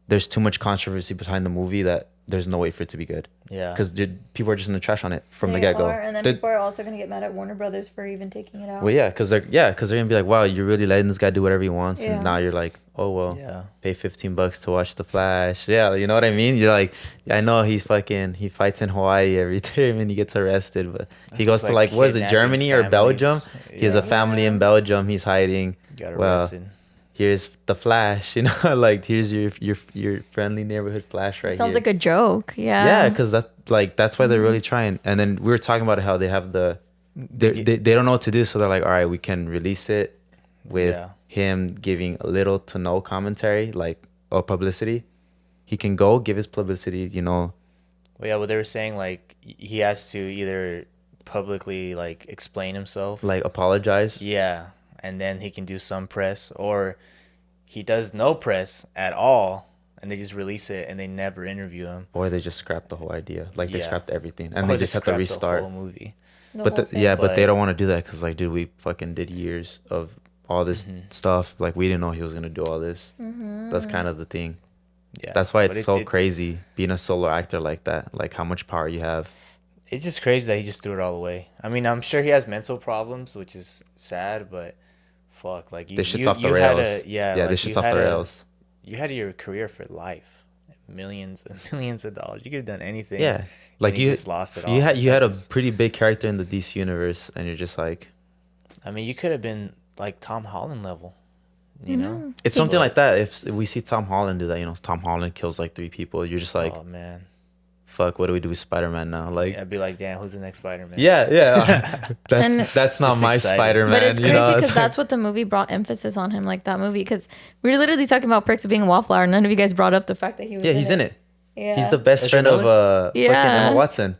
there's too much controversy behind the movie that there's no way for it to be good. Yeah. Because people are just gonna trash on it from the They get go. are, and then people are also gonna get mad at Warner Brothers for even taking it out. Well, yeah, because they're gonna be like, wow, you're really letting this guy do whatever he wants, Yeah. and now you're like, oh well, Yeah. pay $15 to watch The Flash. Yeah, you know what I mean? You're like, I know he fights in Hawaii every time and he gets arrested, but he goes to like what is it, kidnapping Germany or Belgium? families. He has a family in Belgium. He's hiding. Got Well, arrested. here's The Flash. You know, like here's your friendly neighborhood Flash right Sounds here. like a joke. Yeah. Yeah, because that's why they're really trying. And then we were talking about how they have they don't know what to do, so they're like, all right, we can release it with him giving little to no commentary, like or publicity. He can go give his publicity, you know. Well, yeah, well, they were saying like he has to either publicly like explain himself, Like apologize. yeah, and then he can do some press, or he does no press at all, and they just release it and they never interview him. Or they just scrap the whole idea. Like they Yeah. scrapped everything, and Or they just have to scrap restart. the whole movie. But whole thing. but they But- don't want to do that because like, dude, we fucking did years of all this stuff. Like we didn't know he was gonna do all this. That's kind of the thing. Yeah, That's why but it's so crazy being a solo actor like that. Like how much power you have. It's just crazy that he just threw it all away. I mean, I'm sure he has mental problems, which is sad, but fuck, like This shit's off the rails. Yeah, Yeah, like, this shit's you off the had rails. You had your career for life, millions and millions of dollars. You could have done anything. Yeah, like and you just lost it all. You had a Just- pretty big character in the DC universe, and you're just like, I mean, you could have been like Tom Holland level, you know? it's something like that. If we see Tom Holland do that, you know, Tom Holland kills like 3 people, you're just like, Oh man, fuck, what do we do with Spider-Man now? Like, I'd be like, damn, who's the next Spider-Man? yeah. And- that's not Just my excited. Spider-Man. But it's you crazy know? because It's like- that's what the movie brought emphasis on him, like that movie. Because we were literally talking about Perks of Being a Wallflower. None of you guys brought up the fact that he was. yeah, he's in it. Yeah. He's the best Ezra friend of fucking Yeah. Emma Watson.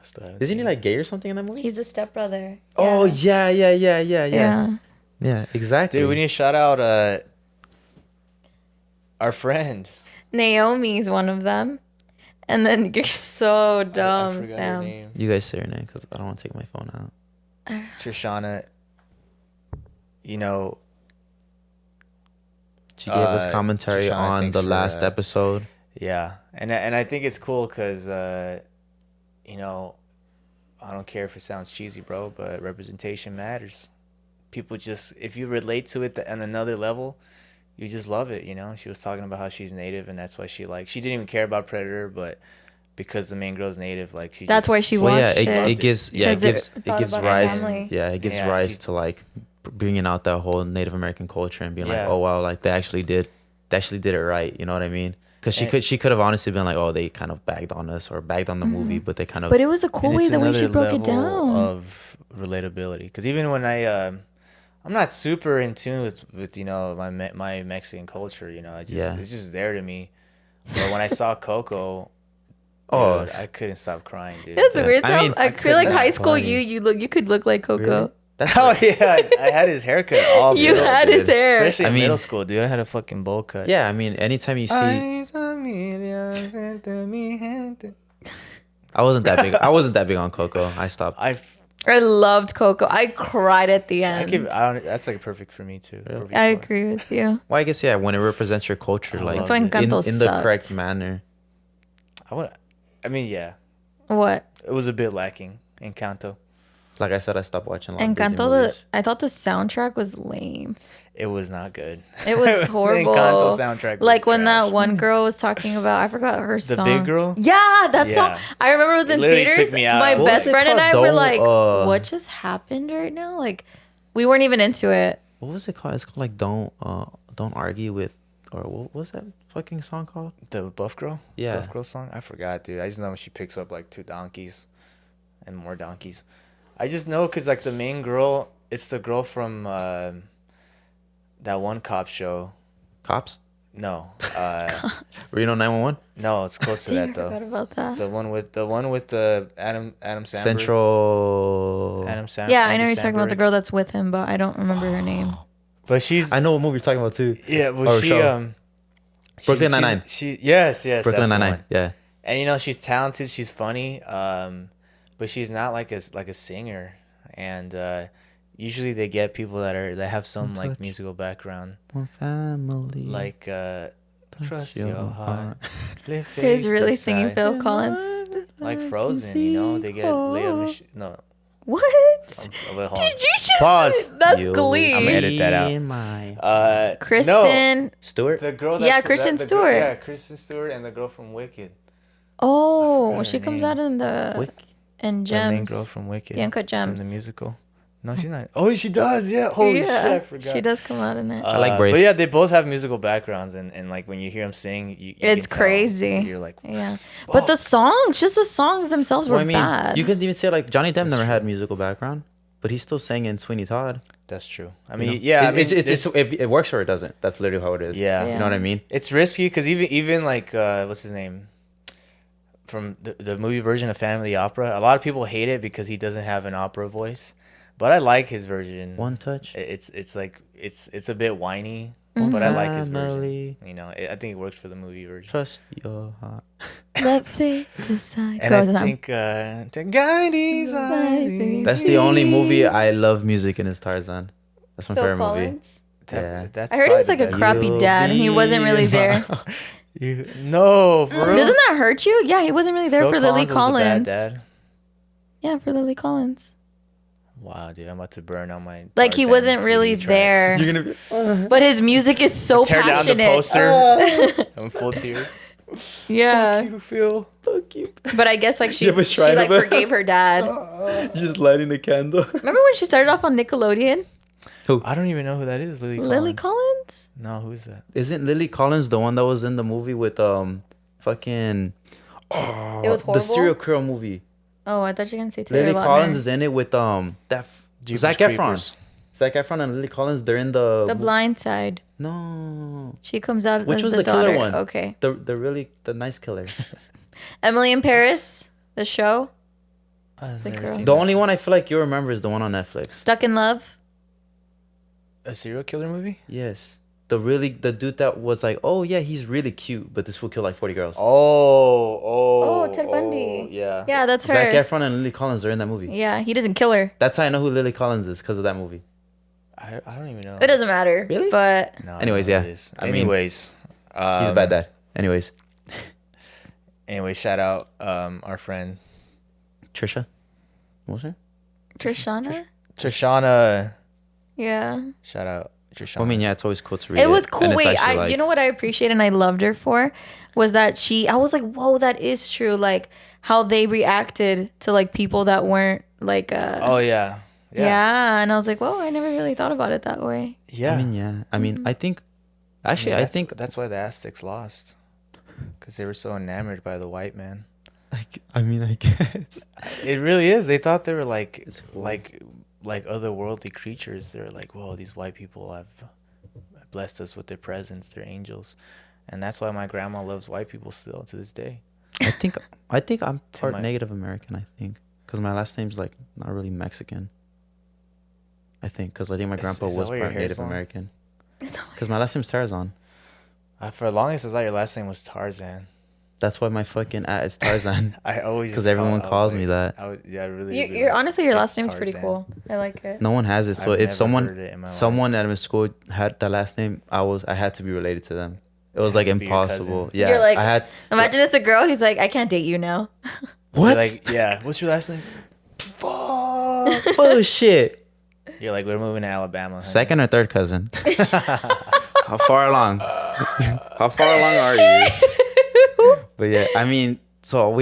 Still haven't Isn't he seen like gay or something in that movie? He's the stepbrother. Oh Yeah. yeah, exactly. Dude, we need to shout out our friend. Naomi's one of them. And then you're so I dumb, forgot her Sam. name. You guys say her name because I don't want to take my phone out. Trishana. You know, She gave us commentary Shoshana, on thanks the for, last episode. yeah, and I think it's cool because you know, I don't care if it sounds cheesy, bro, but representation matters. People just, if you relate to it on another level, you just love it. You know, she was talking about how she's native and that's why she didn't even care about Predator, but because the main girl's native, like she. That's just, why she Well, yeah, watched it it. gives Because it it thought gives about her rise. family. Yeah, it gives Yeah, rise she- to like bringing out that whole Native American culture and being like, Yeah. oh wow, like they actually did it right. You know what I mean? Because And- she could have honestly been like, oh, they kind of bagged on us or bagged on the movie, but they kind of. But it was a cool and way it's the way she another broke it level down. of relatability. Because even when I'm not super in tune with you know my Mexican culture. You know, it's just there to me. But when I saw Coco, Oh. dude, I couldn't stop crying, dude. That's Yeah. weird. I Sam. mean, I, I feel like couldn't- high that's school funny. you could look like Coco. Really? That's Oh yeah, I had his haircut all You good, had dude. his hair. Especially in I mean- middle school, dude. I had a fucking bowl cut. Yeah, I mean, anytime you see, I wasn't that big. I wasn't that big on Coco. I stopped. I loved Coco. I cried at the end. that's like perfect for me too. Perfect I spot. agree with you. Well, I guess yeah, when it represents your culture, like That's why in Encanto the correct sucked. manner. I mean, yeah, What? it was a bit lacking in Encanto. Like I said, I stopped watching a lot of Disney Encanto, movies. I thought the soundtrack was lame. It was not good. It was horrible. The Encanto soundtrack was Like when trash. that one girl was talking about, I forgot her The song. big girl? Yeah, that Yeah. song. I remember it was It in literally took theaters. me out. My What was best it friend and I called? were like, Don't, what just happened right now? Like, we weren't even into it. What was it called? It's called like don't argue with, or what was that fucking song called? The Buff Girl? Yeah. Buff Girl song? I forgot, dude. I just know when she picks up like 2 donkeys and more donkeys. I just know because like the main girl, it's the girl from that one cop show. Cops? No. Reno 911? No, it's close to Dang, that I forgot though. about that. The one with the Adam Sandler. Central. Adam Sandler. Yeah, I know you're talking about the girl that's with him, but I don't remember her name. But she's I know what movie you're talking about too. yeah, well Or she show. Brooklyn Nine-Nine. She yes, that's Brooklyn the Nine-Nine. one. Yeah. And you know she's talented, she's funny, but she's not like a singer. And usually they get people that have some like touch. musical background, One family. like Trust your heart. Live You guys faith really singing aside. Phil Collins? Like Frozen, you know? They get Leia no. What? Hold on. Did you just? Pause. That's You'll Glee. I'ma edit that out. be my No. Kristen. Stewart. The girl that Yeah, Kristen the Stewart. yeah, Kristen Stewart and the girl from Wicked. Oh, forgot she her comes name. out in the Wick. in The main Gems. girl from Wicked. The Uncut From Gems. the musical. No, she's not. Oh, she does. Yeah. Holy shit, I forgot. she does come out in it. I like Brave. But yeah, they both have musical backgrounds, and like when you hear them sing, you It's can tell. crazy. You're like, Yeah, but the songs, just the songs themselves were Well, I mean, bad. you could even say like Johnny Depp That's never had true. musical background, but he still sang in Sweeney Todd. that's true. I you mean, know? yeah, I mean, it works or it doesn't. That's literally how it is. yeah. You know what I mean? It's risky because even like what's his name from the movie version of Phantom of the Opera, a lot of people hate it because he doesn't have an opera voice, but I like his version. One touch. It's like it's a bit whiny, Mm-hmm. but I like his Family. version. You know, I think it works for the movie version. Trust your heart. Let fate decide. And Go I to them. think to guide these eyes. That's the only movie I love music in is Tarzan. That's my Phil favorite movie. Collins. Yeah. That's I heard he was probably like a the best. crappy You'll dad, and he wasn't really be there. No, for real. Doesn't that hurt you? Yeah, he wasn't really there Phil for Lily was a bad Collins. dad. Yeah, for Lily Collins. Wow, dude, I'm about to burn out my. Like he Tarzan wasn't CD really tracks. there. You're gonna be. But his music is so Tear down the passionate. poster. I'm full tears. Yeah. Fuck you, Phil. Fuck you. But I guess like she You have a shrine like of it? forgave her dad. You're just lighting the candle. Remember when she started off on Nickelodeon? I don't even know who that is. Lily Collins? No, who's that? Isn't Lily Collins the one that was in the movie with fucking It was the horrible. serial killer movie? Oh, I thought you were gonna say Taylor Lily Lautner. Collins is in it with Jeepers Zac Efron. Creepers. Zac Efron and Lily Collins. They're in the The Blind Side. No, She comes out which as was the the daughter. killer one? Okay. the nice killer. Emily in Paris, the show. I've The never girl. seen The that. only one I feel like you remember is the one on Netflix. Stuck in Love. A serial killer movie? Yes, the dude that was like, oh yeah, he's really cute, but this will kill like 40 girls. Oh, Ted Bundy. Yeah. Yeah, that's her. Zac Efron and Lily Collins are in that movie. Yeah, he doesn't kill her. That's how I know who Lily Collins is because of that movie. I don't even know. It doesn't matter. Really? But No, I Anyways, know who yeah. it is. I mean, Anyways, He's a bad dad. Anyways, Anyway, shout out our friend Trisha, what was her? Trishana? Trishana. Yeah. Shout out Trishana. Well, I mean, yeah, it's always cool to read. It was and cool. it's Wait, actually, like, you know what I appreciate and I loved her for was that I was like, whoa, that is true. Like how they reacted to like people that weren't like, Oh yeah. yeah. And I was like, whoa, I never really thought about it that way. Yeah. I mean, yeah. I mean, I think. Actually, I think. that's why the Aztecs lost, because they were so enamored by the white man. I mean, I guess. It really is. They thought they were like It's cool. like otherworldly creatures. They're like, whoa, these white people have blessed us with their presence. They're angels, and that's why my grandma loves white people still to this day. I think I'm To part my- Native American. I think because my last name's like not really Mexican. I think because I think my Is- grandpa is that was why your part hair's Native long? American. Because my last name's Tarazon. For the longest, I thought your last name was Tarzan. That's why my fucking is Tarzan. I always Because just everyone I was calls like- me that. Yeah, I really. You, really you're like, honestly, your it's last name's pretty Tarzan. cool. I like it. No one has it. So I've if never someone heard it in my someone at my school had that last name, I had to be related to them. It was It like has to be your impossible. cousin. Yeah, You're like, I had. Imagine it's a girl. He's like, I can't date you now. What? You're like, yeah. What's your last name? Fuck. Bullshit. You're like, we're moving to Alabama. honey. Second or third cousin? How far along? How far along are you? But yeah, I mean, so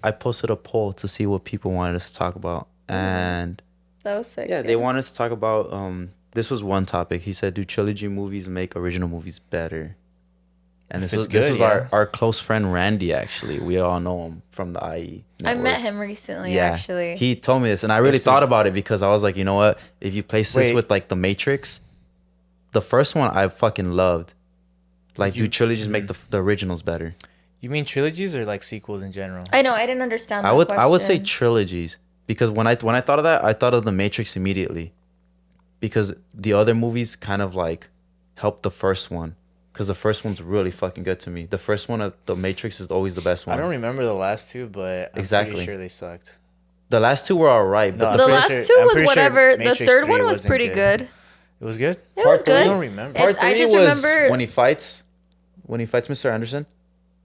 I posted a poll to see what people wanted us to talk about, and That was sick. yeah, they wanted us to talk about. This was one topic. He said, "Do trilogy movies make original movies better?" And If this it's was good, our, yeah. our close friend Randy. Actually, we all know him from the IE. I network. met him recently, Yeah, actually. he told me this, and I really If thought the- about it because I was like, you know what? If you place this Wait. with like the Matrix, the first one I fucking loved. Like, do trilogies make the originals better? You mean trilogies or like sequels in general? I know. I didn't understand that I would say question. trilogies because when I thought of that, I thought of the Matrix immediately, because the other movies kind of like helped the first one, because the first one's really fucking good to me. The first one of the Matrix is always the best one. I don't remember the last two, but I'm Exactly. pretty sure they sucked. The last two were alright, No, but I'm The the pretty last sure- two I'm was pretty sure whatever. The Matrix third 3 one was wasn't pretty good. It was good? It was Part three? good. I don't remember. It's- I just was remember when he fights when he fights Mr. Anderson.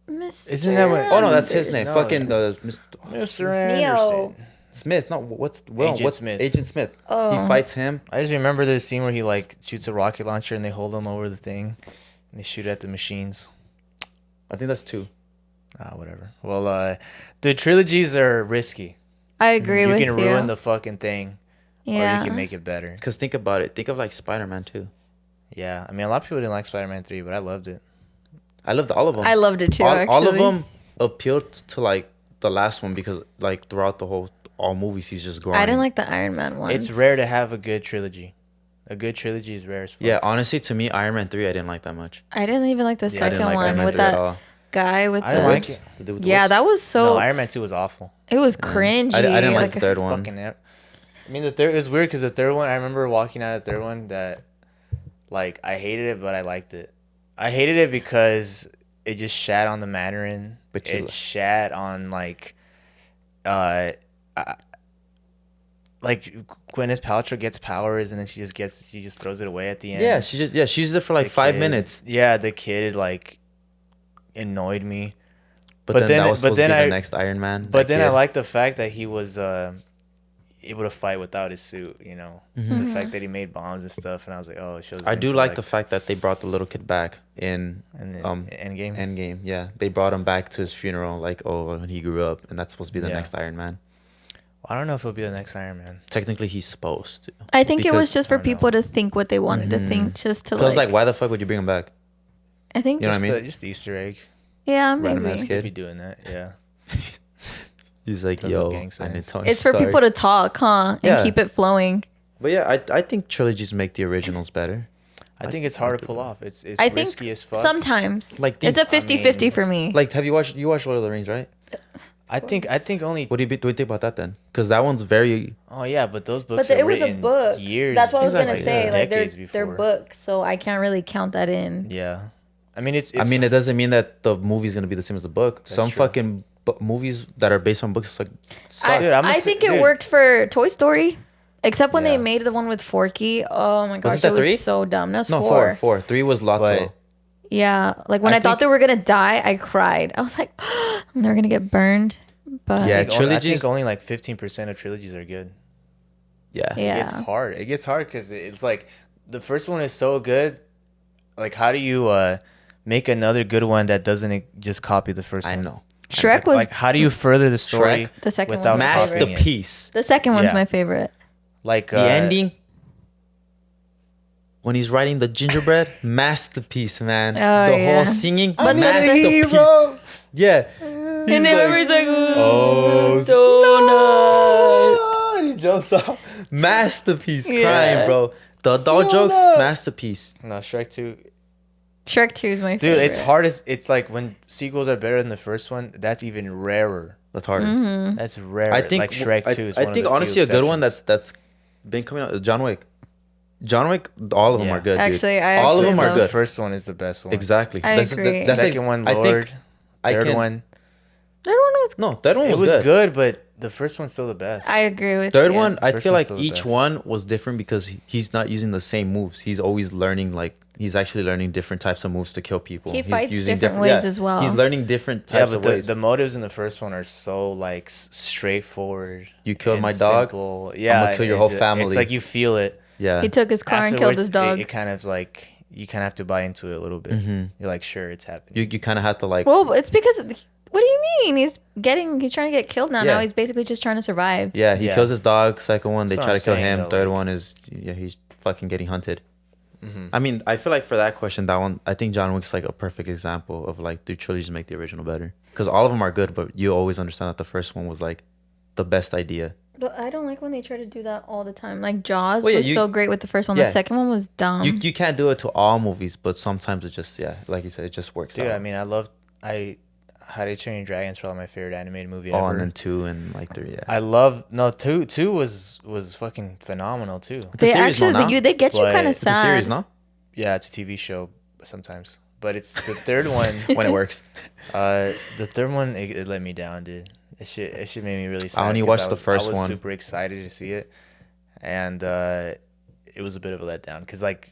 Mr. Isn't that what- Oh no, that's his name. No. Fucking Mr. Anderson. Smith. No, Agent Smith. Agent Smith. Oh. He fights him. I just remember the scene where he like shoots a rocket launcher and they hold him over the thing, and they shoot at the machines. I think that's 2. Whatever. Well, the trilogies are risky. I agree with you. You can ruin the fucking thing, or Yeah. you can make it better. Cause think about it. Think of like Spider-Man 2. Yeah, I mean, a lot of people didn't like Spider-Man 3, but I loved it. I loved all of them. I loved it too. All of actually. them appealed to like the last one because like throughout the all movies he's just growing. I didn't like the Iron Man ones. It's rare to have a good trilogy. A good trilogy is rare as fuck. Yeah, honestly, to me, Iron Man 3 I didn't like that much. I didn't even like the I second didn't like Iron one Man with 3 at that all. guy with I the didn't like whips. it. The dude with the Yeah, whips. that was so. No, Iron Man 2 was awful. It was cringy. I didn't like Like, the third one. Fucking I mean, the third is weird because the third one, I remember walking out of the third one that, like, I hated it, but I liked it. I hated it because it just shat on the Mandarin. But you It shat on, like, like Gwyneth Paltrow gets powers and then she just throws it away at the end. Yeah, she used it for like The 5 kid- minutes. Yeah, the kid like annoyed me. But, But then then- that was but supposed to then be I- the next Iron Man. But that then I kid. like the fact that he was able to fight without his suit. You know, Mm-hmm. the fact that he made bombs and stuff, and I was like, oh, it shows. I do intellect. like the fact that they brought the little kid back in And then Endgame. Endgame. Yeah, they brought him back to his funeral, like when he grew up, and that's supposed to be the Yeah. next Iron Man. I don't know if it'll be the next Iron Man. Technically, he's supposed to. I think it was Because- just for I don't know. people to think what they wanted to think, just to Because like. like, why the fuck would you bring him back? I think. You know what I mean? Just the Easter egg. Yeah, Random ass maybe. kid. Could be doing that. Yeah. He's like, Those are yo, gang I need signs. Tony It's for Stark. people to talk, huh, and Yeah. keep it flowing. But yeah, I think trilogies make the originals better. I think it's hard to pull off. It's I think risky as fuck. sometimes Like, it's a think- 50-50 for me. Like, have you watched Lord of the Rings, right? I think only. What do you think about that then? Because that one's very. Oh yeah, but those books But are it was a written book. years. That's what I was gonna Exactly, say. yeah. Like Decades they're before. books, so I can't really count that in. Yeah, I mean it's I mean, it doesn't mean that the movie's gonna be the same as the book. Some true. fucking movies that are based on books like. Suck. I, Dude, I'm a I s- think it dude. worked for Toy Story, except when they Yeah. made the one with Forky. Oh my gosh, that it was 3? so dumb. No, it's No, four. four. 3 was Lotso. But- Yeah, like when I, thought think- they were gonna die, I cried. I was like, they're gonna get burned. But Yeah, I trilogies. think only like 15% of trilogies are good. Yeah. yeah. It gets hard. It gets hard because it's like the first one is so good. Like, how do you make another good one that doesn't just copy the first I one? know. Shrek was Like, how do you further the story Shrek? The second without one's my favorite. copying it? Masterpiece. the second one's Yeah. my favorite. Like The ending. When he's writing the gingerbread, masterpiece, man. Oh, the yeah. whole singing, But the- masterpiece. Yeah. And everybody's like, oh, donut. and he jumps off. Masterpiece, Yeah. crying, bro. The adult jokes, masterpiece. No, Shrek 2. Shrek 2 is my Dude, favorite. it's hard. It's like when sequels are better than the first one, that's even rarer. That's harder. Mm-hmm. That's rare. I think like Shrek 2 is I one think of the honestly few a good one exceptions. that's been coming out. John Wick. John Wick. All of them Yeah. are good. Dude. Actually, I all of actually them are love- The good. first one is the best one. Exactly. I agree. That's Second one, I Lord. think I Third can- one. Third one was. No, third one It was, was good. good, but the first one's still the best. I agree with Third you. one, I First feel one's like still the each best. one was different because he's not using the same moves. He's always learning, like he's actually learning different types of moves to kill people. He He's fights using different ways as well. He's learning different yeah, types but of ways. the motives in the first one are so like straightfortard. You killed and my dog, simple. Yeah, I'ma kill your it's whole a- family. It's like you feel it. yeah, He took his car and killed his Afterwards, dog. It kind of like you kind of have to buy into it a little bit. Mhm. You're like, sure, it's happening. you kind of have to like. Well, it's because. What do you mean? He's trying to get killed now. Yeah. Now he's basically just trying to survive. Yeah, he Yeah. kills his dog. Second one, they That's try what to kill I'm saying, him. though, Third like- one is he's fucking getting hunted. Mhm. I mean, I feel like for that question, that one, I think John Wick's like a perfect example of like do trilogies make the original better? Because all of them are good, but you always understand that the first one was like the best idea. But I don't like when they try to do that all the time. Like Jaws Well, yeah, was you- so great with the first one. yeah. The second one was dumb. You can't do it to all movies, but sometimes it just like you said, it just works Dude, out. I mean, How to Train Your Dragon is probably my favorite animated movie oh, ever. and then 2 and like 3, yeah. I love two was fucking phenomenal too. It's a they series now, actually no? they get you But kind of it's It's a sad. series, no? Yeah, it's a TV show sometimes, but it's the third one. When it works. The third one it let me down, dude. It shit made me really sad. I only 'cause watched the was- first I was one. super excited to see it, and it was a bit of a letdown because like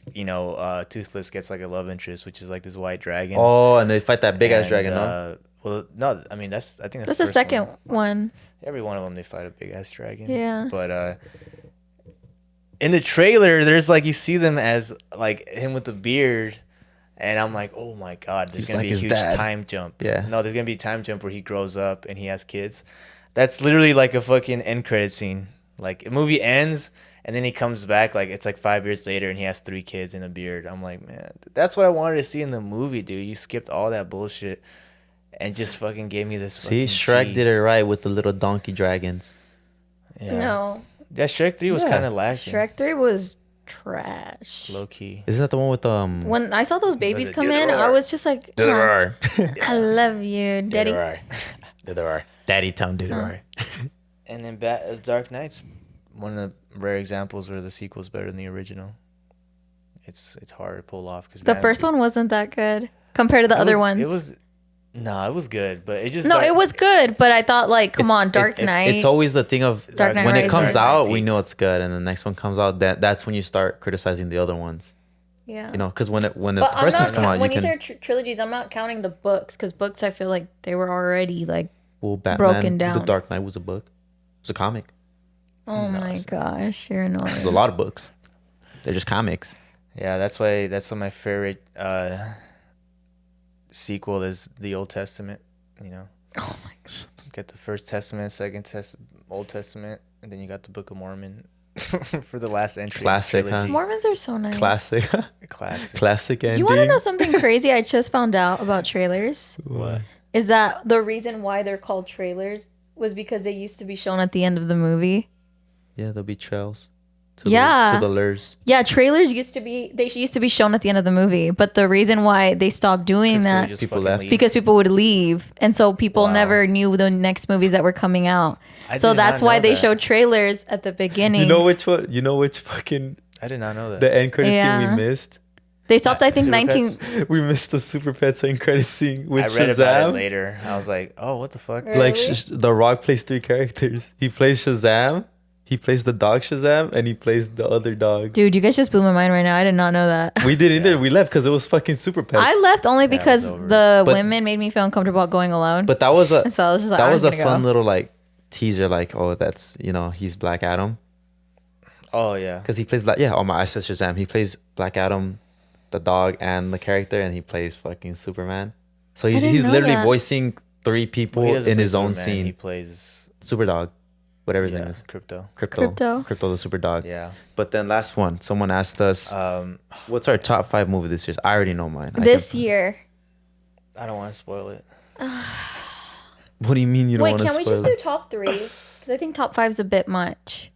Toothless gets like a love interest, which is like this white dragon. Oh, and they fight that big ass And, dragon, no? Well, no, I mean I think that's That's the the first second one. one. Every one of them they fight a big ass dragon. Yeah. But in the trailer, there's like you see them as like him with the beard, and I'm like, oh my god, there's He's gonna like be a his huge dad. time jump. Yeah. No, there's gonna be a time jump where he grows up and he has kids. That's literally like a fucking end credit scene. Like a movie ends and then he comes back like it's like 5 years later and he has 3 kids and a beard. I'm like, man, that's what I wanted to see in the movie, dude. You skipped all that bullshit and just fucking gave me this. See, fucking Shrek did cheese. it right with the little donkey dragons. Yeah. No, Yeah, Shrek 3 was Yeah. kind of lacking. Shrek 3 was trash. Low key. Isn't that the one with When I saw those babies it come do the in, I roar? was just like, Do the "Aw, roar. I love you, daddy." Do the roar. Daddy Town do the roar. And then Dark Knight's one of the rare examples where the sequel's better than the original. It's hard to pull off because The first one wasn't that good compared to the other ones. It was good, but it just No, like, it was good, but I thought like, come on, Dark Knight. It's always the thing of Dark Knight when it Rises. comes Dark Knight out, we peaked. know it's good, and the next one comes out. That's when you start criticizing the other ones. Yeah. You know, because when the But I'm first not ones come out, when you you can say trilogies, I'm not counting the books because books I feel like they were already like, Batman, broken down. The Dark Knight was a book. It was a comic. oh No, my it's gosh, you're There's a annoying. lot of books. They're just comics. yeah. That's why my favorite sequel is the Old Testament. You know, Oh my gosh. get the First Testament, Old Testament, and then you got the Book of Mormon for the last entry. Classic, huh? trilogy. Mormons are so nice. Classic. Classic. Classic ending. You want to know something crazy I just found out about trailers? What? Is that the reason why they're called trailers was because they used to be shown at the end of the movie? Yeah, there'll be trails. To Yeah. to the lures. Yeah, trailers used to be shown at the end of the movie, but the reason why they stopped doing that People left. because people would leave, and so people Wow. never knew the next movies that were coming out. I So did that's not why know they that. showed trailers at the beginning. You know which one? You know which fucking I did not know that. the end credit Yeah. scene we missed? They stopped, I think, Super 19. Pets? We missed the Super Pets end credit scene with I read about it Shazam. later. I was like, oh, what the fuck? Really? Like The Rock plays 3 characters. He plays Shazam, he plays the dog Shazam, and he plays the other dog. Dude, you guys just blew my mind right now. I did not know that. We didn't either. We left because it was fucking Super Pets. I left only it was because over. the But- women made me feel uncomfortable going alone. But that was a so I was just like, that I'm was a gonna fun go. little like teaser. Like, oh, that's he's Black Adam Oh yeah. because he plays I said Shazam. He plays Black Adam, the dog, and the character, and he plays fucking Superman. So he's didn't know literally that. voicing 3 people Well, he doesn't in play his own Superman, He scene. plays Superdog, whatever his name is. Crypto. Crypto the super dog. Yeah. But then last one, someone asked us, what's our top 5 movie this year? I already know mine. This year. I don't want to spoil it. What do you mean you don't Wait, want to can we spoil just do it? top 3? Because I think top 5's a bit much.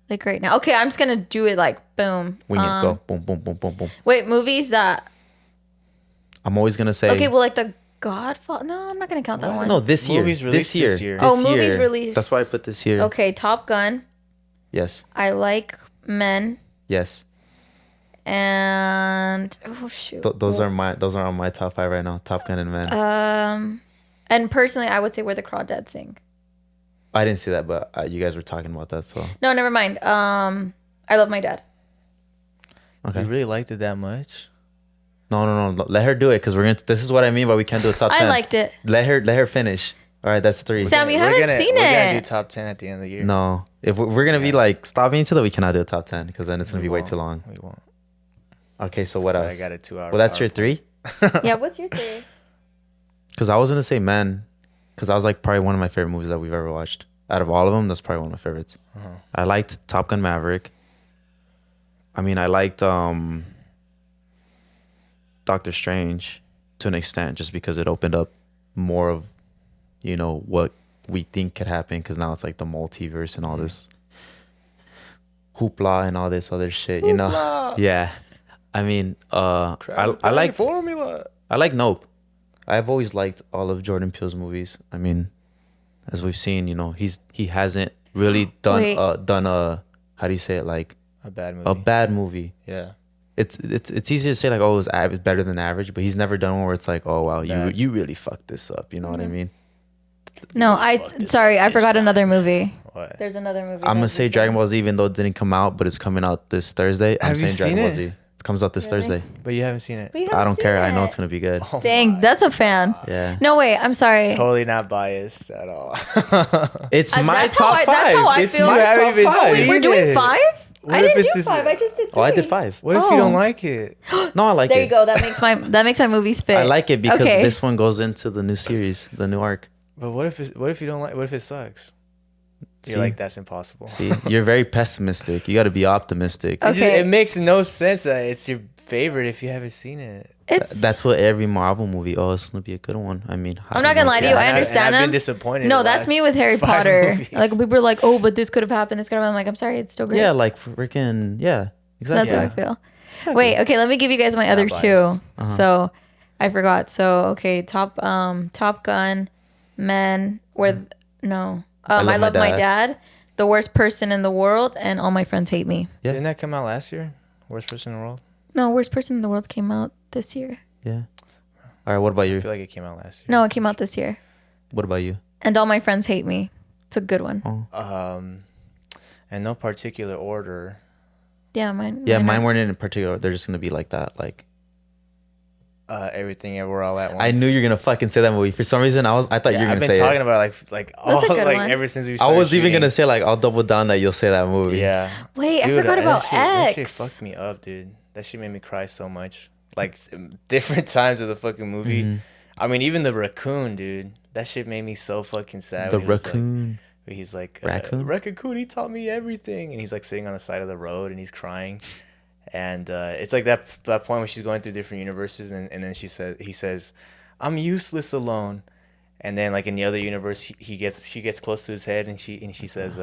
Like right now. Okay, I'm just going to do it like boom. Wing it, go. Boom, boom, boom, boom, boom. Wait, movies that. I'm always going to say. Okay, well, like the Godfather. No, I'm not going to count that one. No, this year. Movies released this year. Oh, movies released. That's why I put this year. Okay, Top Gun. Yes. I Like Men. Yes. And oh shoot. Those are on my top 5 right now. Top Gun and Men. And personally, I would say Where the Crawdads Sing. I didn't see that, but you guys were talking about that, so No, never mind. I Love My Dad. okay. You really liked it that much? No. Let her do it because this is what I mean by we can't do a top 10. I liked it. Let her finish. All right, that's 3. Sam, you We're haven't gonna- seen We're gonna do it. top 10 at the end of the year. No. If we're going to be like stopping each other, we cannot do a top 10 because then it's going to be way won't. too long. We won't. Okay, so what But else? I got a 2-hour. Well, that's your 3? Yeah, what's your 3? Because I was going to say Men because that was like probably one of my favorite movies that we've ever watched. Out of all of them, that's probably one of my favorites. Uh-huh. I liked Top Gun Maverick. I mean, I liked Doctor Strange to an extent just because it opened up more of, what we think could happen because now it's like the multiverse and all this hoopla and all this other shit, Hoopla! Yeah. I mean, I liked formula. I like Nope. I've always liked all of Jordan Peele's movies. I mean, as we've seen, he hasn't really done a how do you say it, like A bad movie. a bad movie. Yeah. It's easy to say like, oh, it's better than average, but he's never done one where it's like, oh wow, Bad. you really fucked this up. You know what I mean? No, fucked this sorry, up I this forgot time. another movie. What? There's another movie. I'm gonna that say we Dragon can- Ball Z, even though it didn't come out, but it's coming out this Thursday. I'm Have you saying Dragon seen Ball it? Z. It comes out this Really? Thursday. But you haven't seen it. But you I haven't don't care. seen I know it. it's gonna be good. Oh Dang, my that's a fan. Yeah. No, wait, I'm sorry. Totally not biased at all. It's my that's how top I- five. that's how I It's feel. my You haven't top even five. seen We're doing it. 5? What I if didn't it's do this- 5. I just did 3. Oh, I did 5. What if you Oh. don't like it? No, I like There it. you go. That makes my movies fit. I like it because Okay. this one goes into the new series, the new arc. But what if you don't like? What if it sucks? See? You're like, that's impossible. See, you're very pessimistic. You got to be optimistic. Okay. It makes no sense that it's your favorite if you haven't seen it. It's That's what every Marvel movie. Oh, it's gonna be a good one. I mean, I'm not gonna lie to you. I and understand I've been them. disappointed. No, the that's me last with Harry 5 Potter. movies. Like people are like, "Oh, but this could have happened. This could have happened." I'm like, "I'm sorry, it's still great." Yeah, like freaking. Yeah, exactly. That's how I feel. Wait, okay, let me give you guys my other biased. 2. Uh-huh. So, I forgot. So, okay, Top Gun, Men, where no. I love my dad, The Worst Person in the World, and All My Friends Hate Me. Yeah. Didn't that come out last year? Worst person in the world. No, Worst Person in the World came out this year. Yeah. All right. What about I you? feel like it came out last year. No, it came out this year. What about you? And All My Friends Hate Me. It's a good one. Oh. In no particular order. Yeah, mine. Yeah, mine are- weren't in particular. They're just gonna be like that. Like Everything Everywhere All at Once. I knew you're gonna fucking say that movie. For some reason, I thought you were I've gonna been say talking it. about like all That's a good like one. ever since we. I started was even shooting. gonna say like I'll double down that you'll say that movie. Yeah. Wait, I Dude, forgot about that shit X. fucked me up, dude. That shit made me cry so much. Like different times of the fucking movie. Mhm. I mean, even the raccoon, dude. That shit made me so fucking sad. The when he was raccoon. He's like, Raccoon? Raccoon, he taught me everything. And he's like sitting on the side of the road and he's crying. And it's like that point where she's going through different universes and then he says, I'm useless alone. And then like in the other universe, she gets close to his head and she says,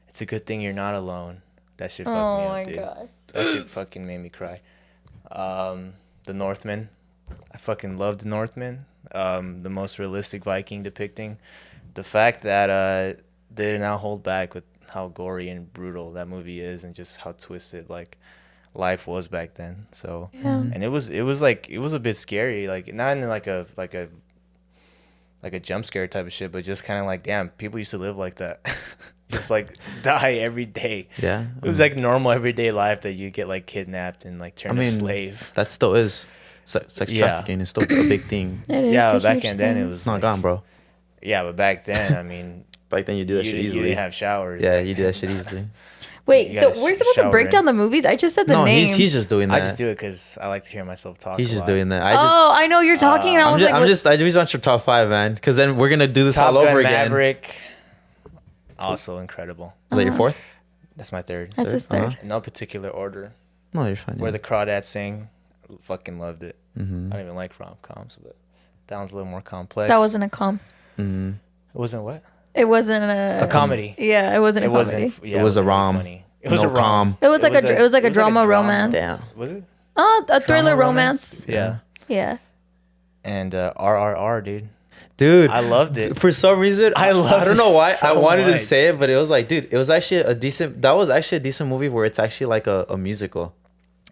it's a good thing you're not alone. That shit fucked me Oh up, my dude. god. That shit fucking made me cry. The Northman. I fucking loved The Northman. The most realistic Viking depicting. The fact that they now hold back with how gory and brutal that movie is and just how twisted like life was back then. So Yeah. and it was a bit scary, like not in like a jump scare type of shit, but just kind of like, damn, people used to live like that. Just like die every day. Yeah. It was like normal everyday life that you get like kidnapped and like turned a slave. That still is. Sex Yeah. trafficking is still a big thing. It is. Yeah, a but back huge in then thing. it was It's not like, gone, bro. Yeah, but back then, I mean, Back then you do that you shit didn't- you easily. didn't have showers. Yeah, back you do that shit easily. Wait, You so gotta we're supposed to shower break in. down the movies? I just said the No, names. he's just doing that. I just do it because I like to hear myself talk. He's a just lot. doing that. Oh, I know you're talking, and I was like, I just want your top 5, man. Because then we're gonna do this Top all over Gun again. Maverick, also incredible. Is that your 4th? That's my third. that's his Uh-huh. third. In no particular order. No, you're fine. Where the crawdads sing, fucking loved it. Mm-hmm. I don't even like rom-coms, but that one's a little more complex. That wasn't a com. Mm-hmm. It wasn't what? It wasn't a comedy. Yeah, it wasn't a It comedy. wasn't. Yeah, It was a wasn't really rom. funny. It was No a rom. com. It was like a drama romance. Damn. Was it? Oh, a thriller Drama romance. Yeah. Yeah. And RRR, dude. Dude, I loved it. For some reason, I loved don't know it why. so I wanted to much. say it, but it was like, dude, it was actually a decent. That was actually a decent movie where it's actually like a musical,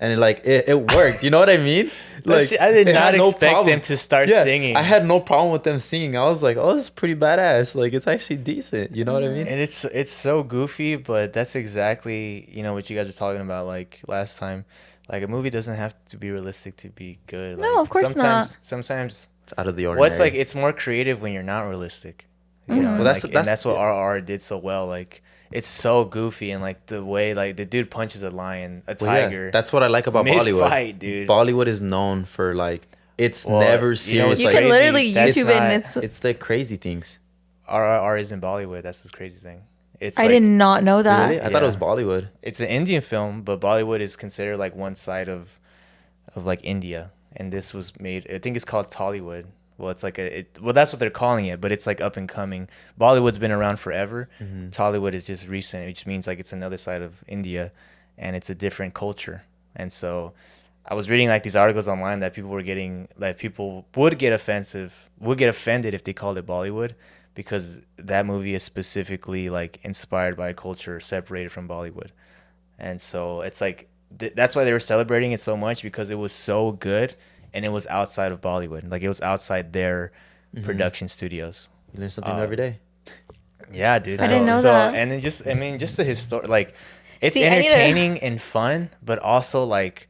and it worked. You know what I mean? That shit- I did it not had no expect problem. them to start Yeah, singing. I had no problem with them singing. I was like, oh, this is pretty badass. Like, it's actually decent. You know what I mean? And it's so goofy, but that's exactly, what you guys were talking about like last time. Like a movie doesn't have to be realistic to be good. No, Like, of course not. Sometimes It's out of the ordinary. what's like it's more creative when you're not realistic. You know, Well, and, that's- like, that's- and that's what yeah. RR did so well. Like it's so goofy and like the way like the dude punches a lion, a Well, yeah, tiger. that's what I like about Bollywood. Mid-fight, dude. Bollywood is known for like it's Well, never you know serious. what's You like, can crazy? literally That's YouTube it, and not- it's. it's the crazy things. RRR is in Bollywood. That's the crazy thing. It's I like, did not know that. Really? I thought it was Yeah. Bollywood. It's an Indian film, but Bollywood is considered like one side of like India. And this was made. I think it's called Tollywood. Well, it's like that's what they're calling it, but it's like up and coming. Bollywood's been around forever. Mm-hmm. Tollywood is just recent, which means like it's another side of India, and it's a different culture. And so, I was reading like these articles online that people would get offended if they called it Bollywood, because that movie is specifically like inspired by a culture separated from Bollywood. And so it's like that's why they were celebrating it so much, because it was so good and it was outside of Bollywood. Like it was outside their production studios. You learn something new every day. Yeah, dude. I didn't know that. And then just the history, like, it's See, I need to- entertaining and fun, but also like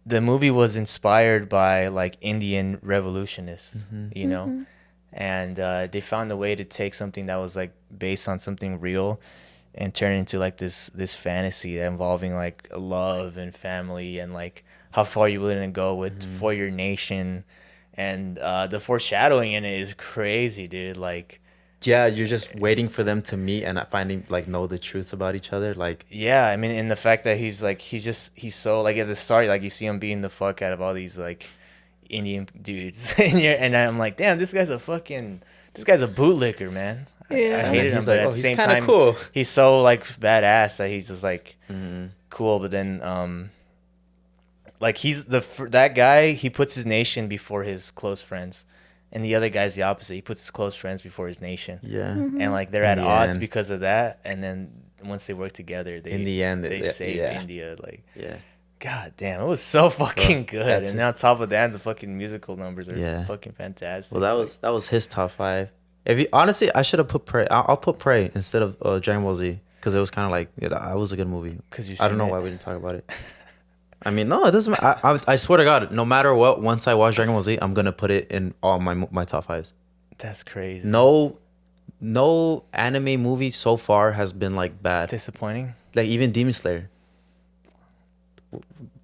the movie was inspired by like Indian revolutionists, you know, and they found a way to take something that was like based on something real and turn it into like this fantasy involving like love and family and like how far you're willing to go with for your nation, and the foreshadowing in it is crazy, dude. Like, Yeah, you're just waiting for them to meet and not finding like know the truth about each other. Like, yeah, I mean, in the fact that he's so like at the start, like you see him beating the fuck out of all these like Indian dudes, and I'm like, damn, this guy's a bootlicker, man. I Yeah. hated him, he's but like, at oh, the he's same kinda time, cool. he's so like badass that he's just like cool. But then, like that guy, he puts his nation before his close friends, and the other guy's the opposite. He puts his close friends before his nation. yeah. And like they're In at the odds end. because of that, and then once they work together, In the end, they save yeah. India. Like, Yeah. god damn, it was so fucking good. that's And his- on top of that, the fucking musical numbers are Yeah. fucking fantastic. Well, that was his top 5. If you honestly, I should have put Prey. I'll put Prey instead of Dragon Ball Z because it was kind of like that was a good movie. 'Cause you've I don't seen know it. why we didn't talk about it. I mean, no, it doesn't. I swear to God, no matter what, once I watch Dragon Ball Z, I'm gonna put it in all my top 5s. That's crazy. No anime movie so far has been like bad. Disappointing. Like even Demon Slayer,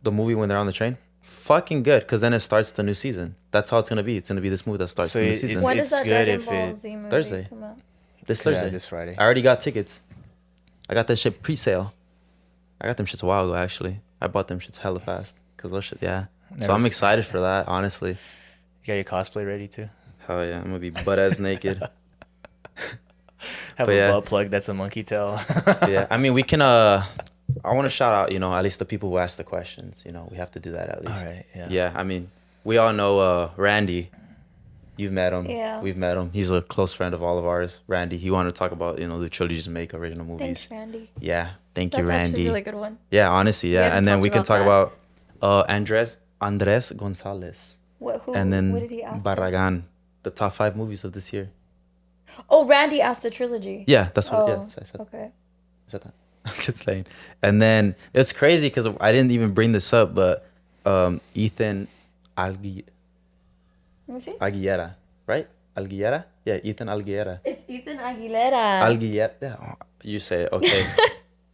the movie when they're on the train, fucking good. Because then it starts the new season. That's how it's gonna be. It's gonna be this movie that starts So the new it's- season. When it's does that good Dragon if Ball it- Z movie Thursday. come out? This Thursday. Yeah, this Friday. I already got tickets. I got that shit pre-sale. I got them shits a while ago, actually. I bought them shits hella fast. Cause those shit, yeah. So Never I'm seen- excited for that, honestly. You got your cosplay ready too? Hell yeah, I'm gonna be butt ass naked. Have But a yeah. butt plug that's a monkey tail. Yeah, I mean, we can. I want to shout out, at least the people who ask the questions. We have to do that at least. All right, yeah. Yeah, I mean, we all know Randy. You've met him. Yeah. We've met him. He's a close friend of all of ours. Randy. He wanted to talk about the trilogies make original movies. Thanks, Randy. Yeah, thank That's you, actually Randy. a really good one. Yeah, honestly, We yeah. haven't And then talked we can about talk about Andres Gonzalez. Who? And then what did he ask? us? Barragan, the top 5 movies of this year. Oh, Randy asked the trilogy. Yeah, that's what. Oh, Yeah, I said. okay. I said that. I'm just saying. And then it's crazy because I didn't even bring this up, but Ethan Aguilera, right? Alguera? Yeah, Ethan Alguera. It's Ethan Aguilera. Alguera. Yeah, you say it. Okay.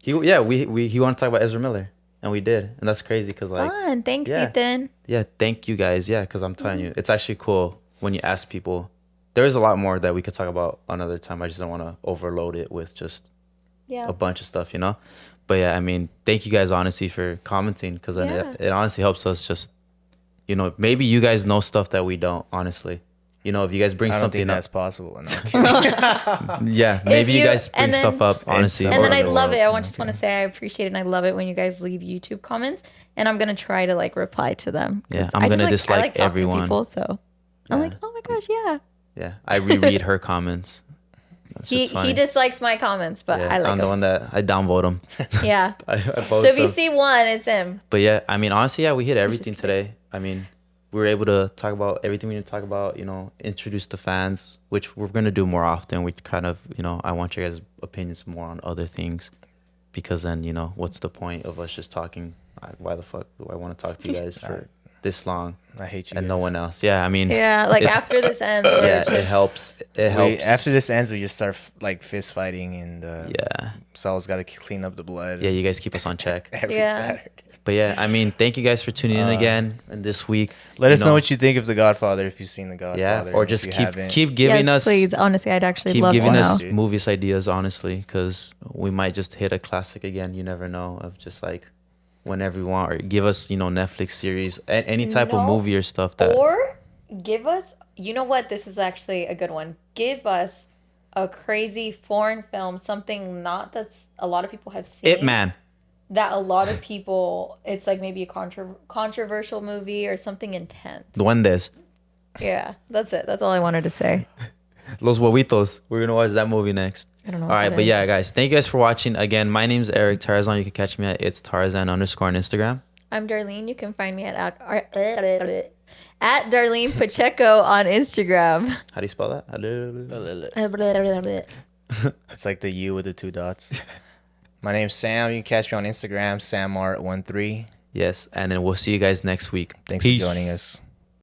He wanted to talk about Ezra Miller, and we did, and that's crazy because like Fun. Thanks, yeah. Ethan. yeah, thank you guys. Yeah, because I'm telling you, it's actually cool when you ask people. There is a lot more that we could talk about another time. I just don't want to overload it with just Yeah. a bunch of stuff, But yeah, I mean, thank you guys honestly for commenting because Yeah. it honestly helps us just, maybe you guys know stuff that we don't, honestly. If you guys bring I don't something think up, that's possible. No. yeah, maybe you guys bring and then- stuff up, honestly. And then I in the love world. it. I just want to say I appreciate it and I love it when you guys leave YouTube comments. And I'm gonna try to like reply to them. 'Cause Yeah, I'm I just, gonna I dislike like talking to everyone. people, so I'm Yeah. like, oh my gosh, yeah. Yeah, I reread her comments. That He shit's funny. he dislikes my comments, but Yeah, I like I'm the him. one that I downvote him. Yeah. I So post if you them. see one, it's him. But yeah, I mean, honestly, yeah, we hit everything kidding. today. I mean, we were able to talk about everything we need to talk about, introduce the fans, which we're going to do more often. We kind of, I want your guys' opinions more on other things because then, what's the point of us just talking? Why the fuck do I want to talk to you guys for this long I hate you. and guys. no one else? Yeah, I mean, Yeah, like it- after this ends, we're yeah, just, it helps. It helps. After this ends, we just start like fist fighting, and Yeah. Sal's got to clean up the blood. Yeah, you guys keep us on check. Every Yeah. Saturday. But yeah, I mean, thank you guys for tuning in again. And this week, Let us know what you think of The Godfather if you've seen The Godfather. yeah, or and if just you keep haven't. keep giving yes, us please. Honestly, I'd actually keep love giving to us know. Dude. movies ideas, honestly, because we might just hit a classic again. You never know. Of just like whenever you want, or give us Netflix series, any type of No. movie or stuff that. Or give us, you know what? This is actually a good one. Give us a crazy foreign film, something not that's a lot of people have seen. It Man. That a lot of people, it's like maybe a controversial movie or something intense. Duendes. Yeah, that's it. That's all I wanted to say. Los Huevitos. We're gonna watch that movie next. I don't know. All what right, that but is. yeah, guys, thank you guys for watching. Again, my name's Erick Tarazon. You can catch me at its_Tarazan on Instagram. I'm Darlene. You can find me at Darlene Pacheco on Instagram. How do you spell that? It's like the U with the 2 dots. My name's Sam. You can catch me on Instagram, SamMart13. Yes, and then we'll see you guys next week. Thanks Peace. for joining us.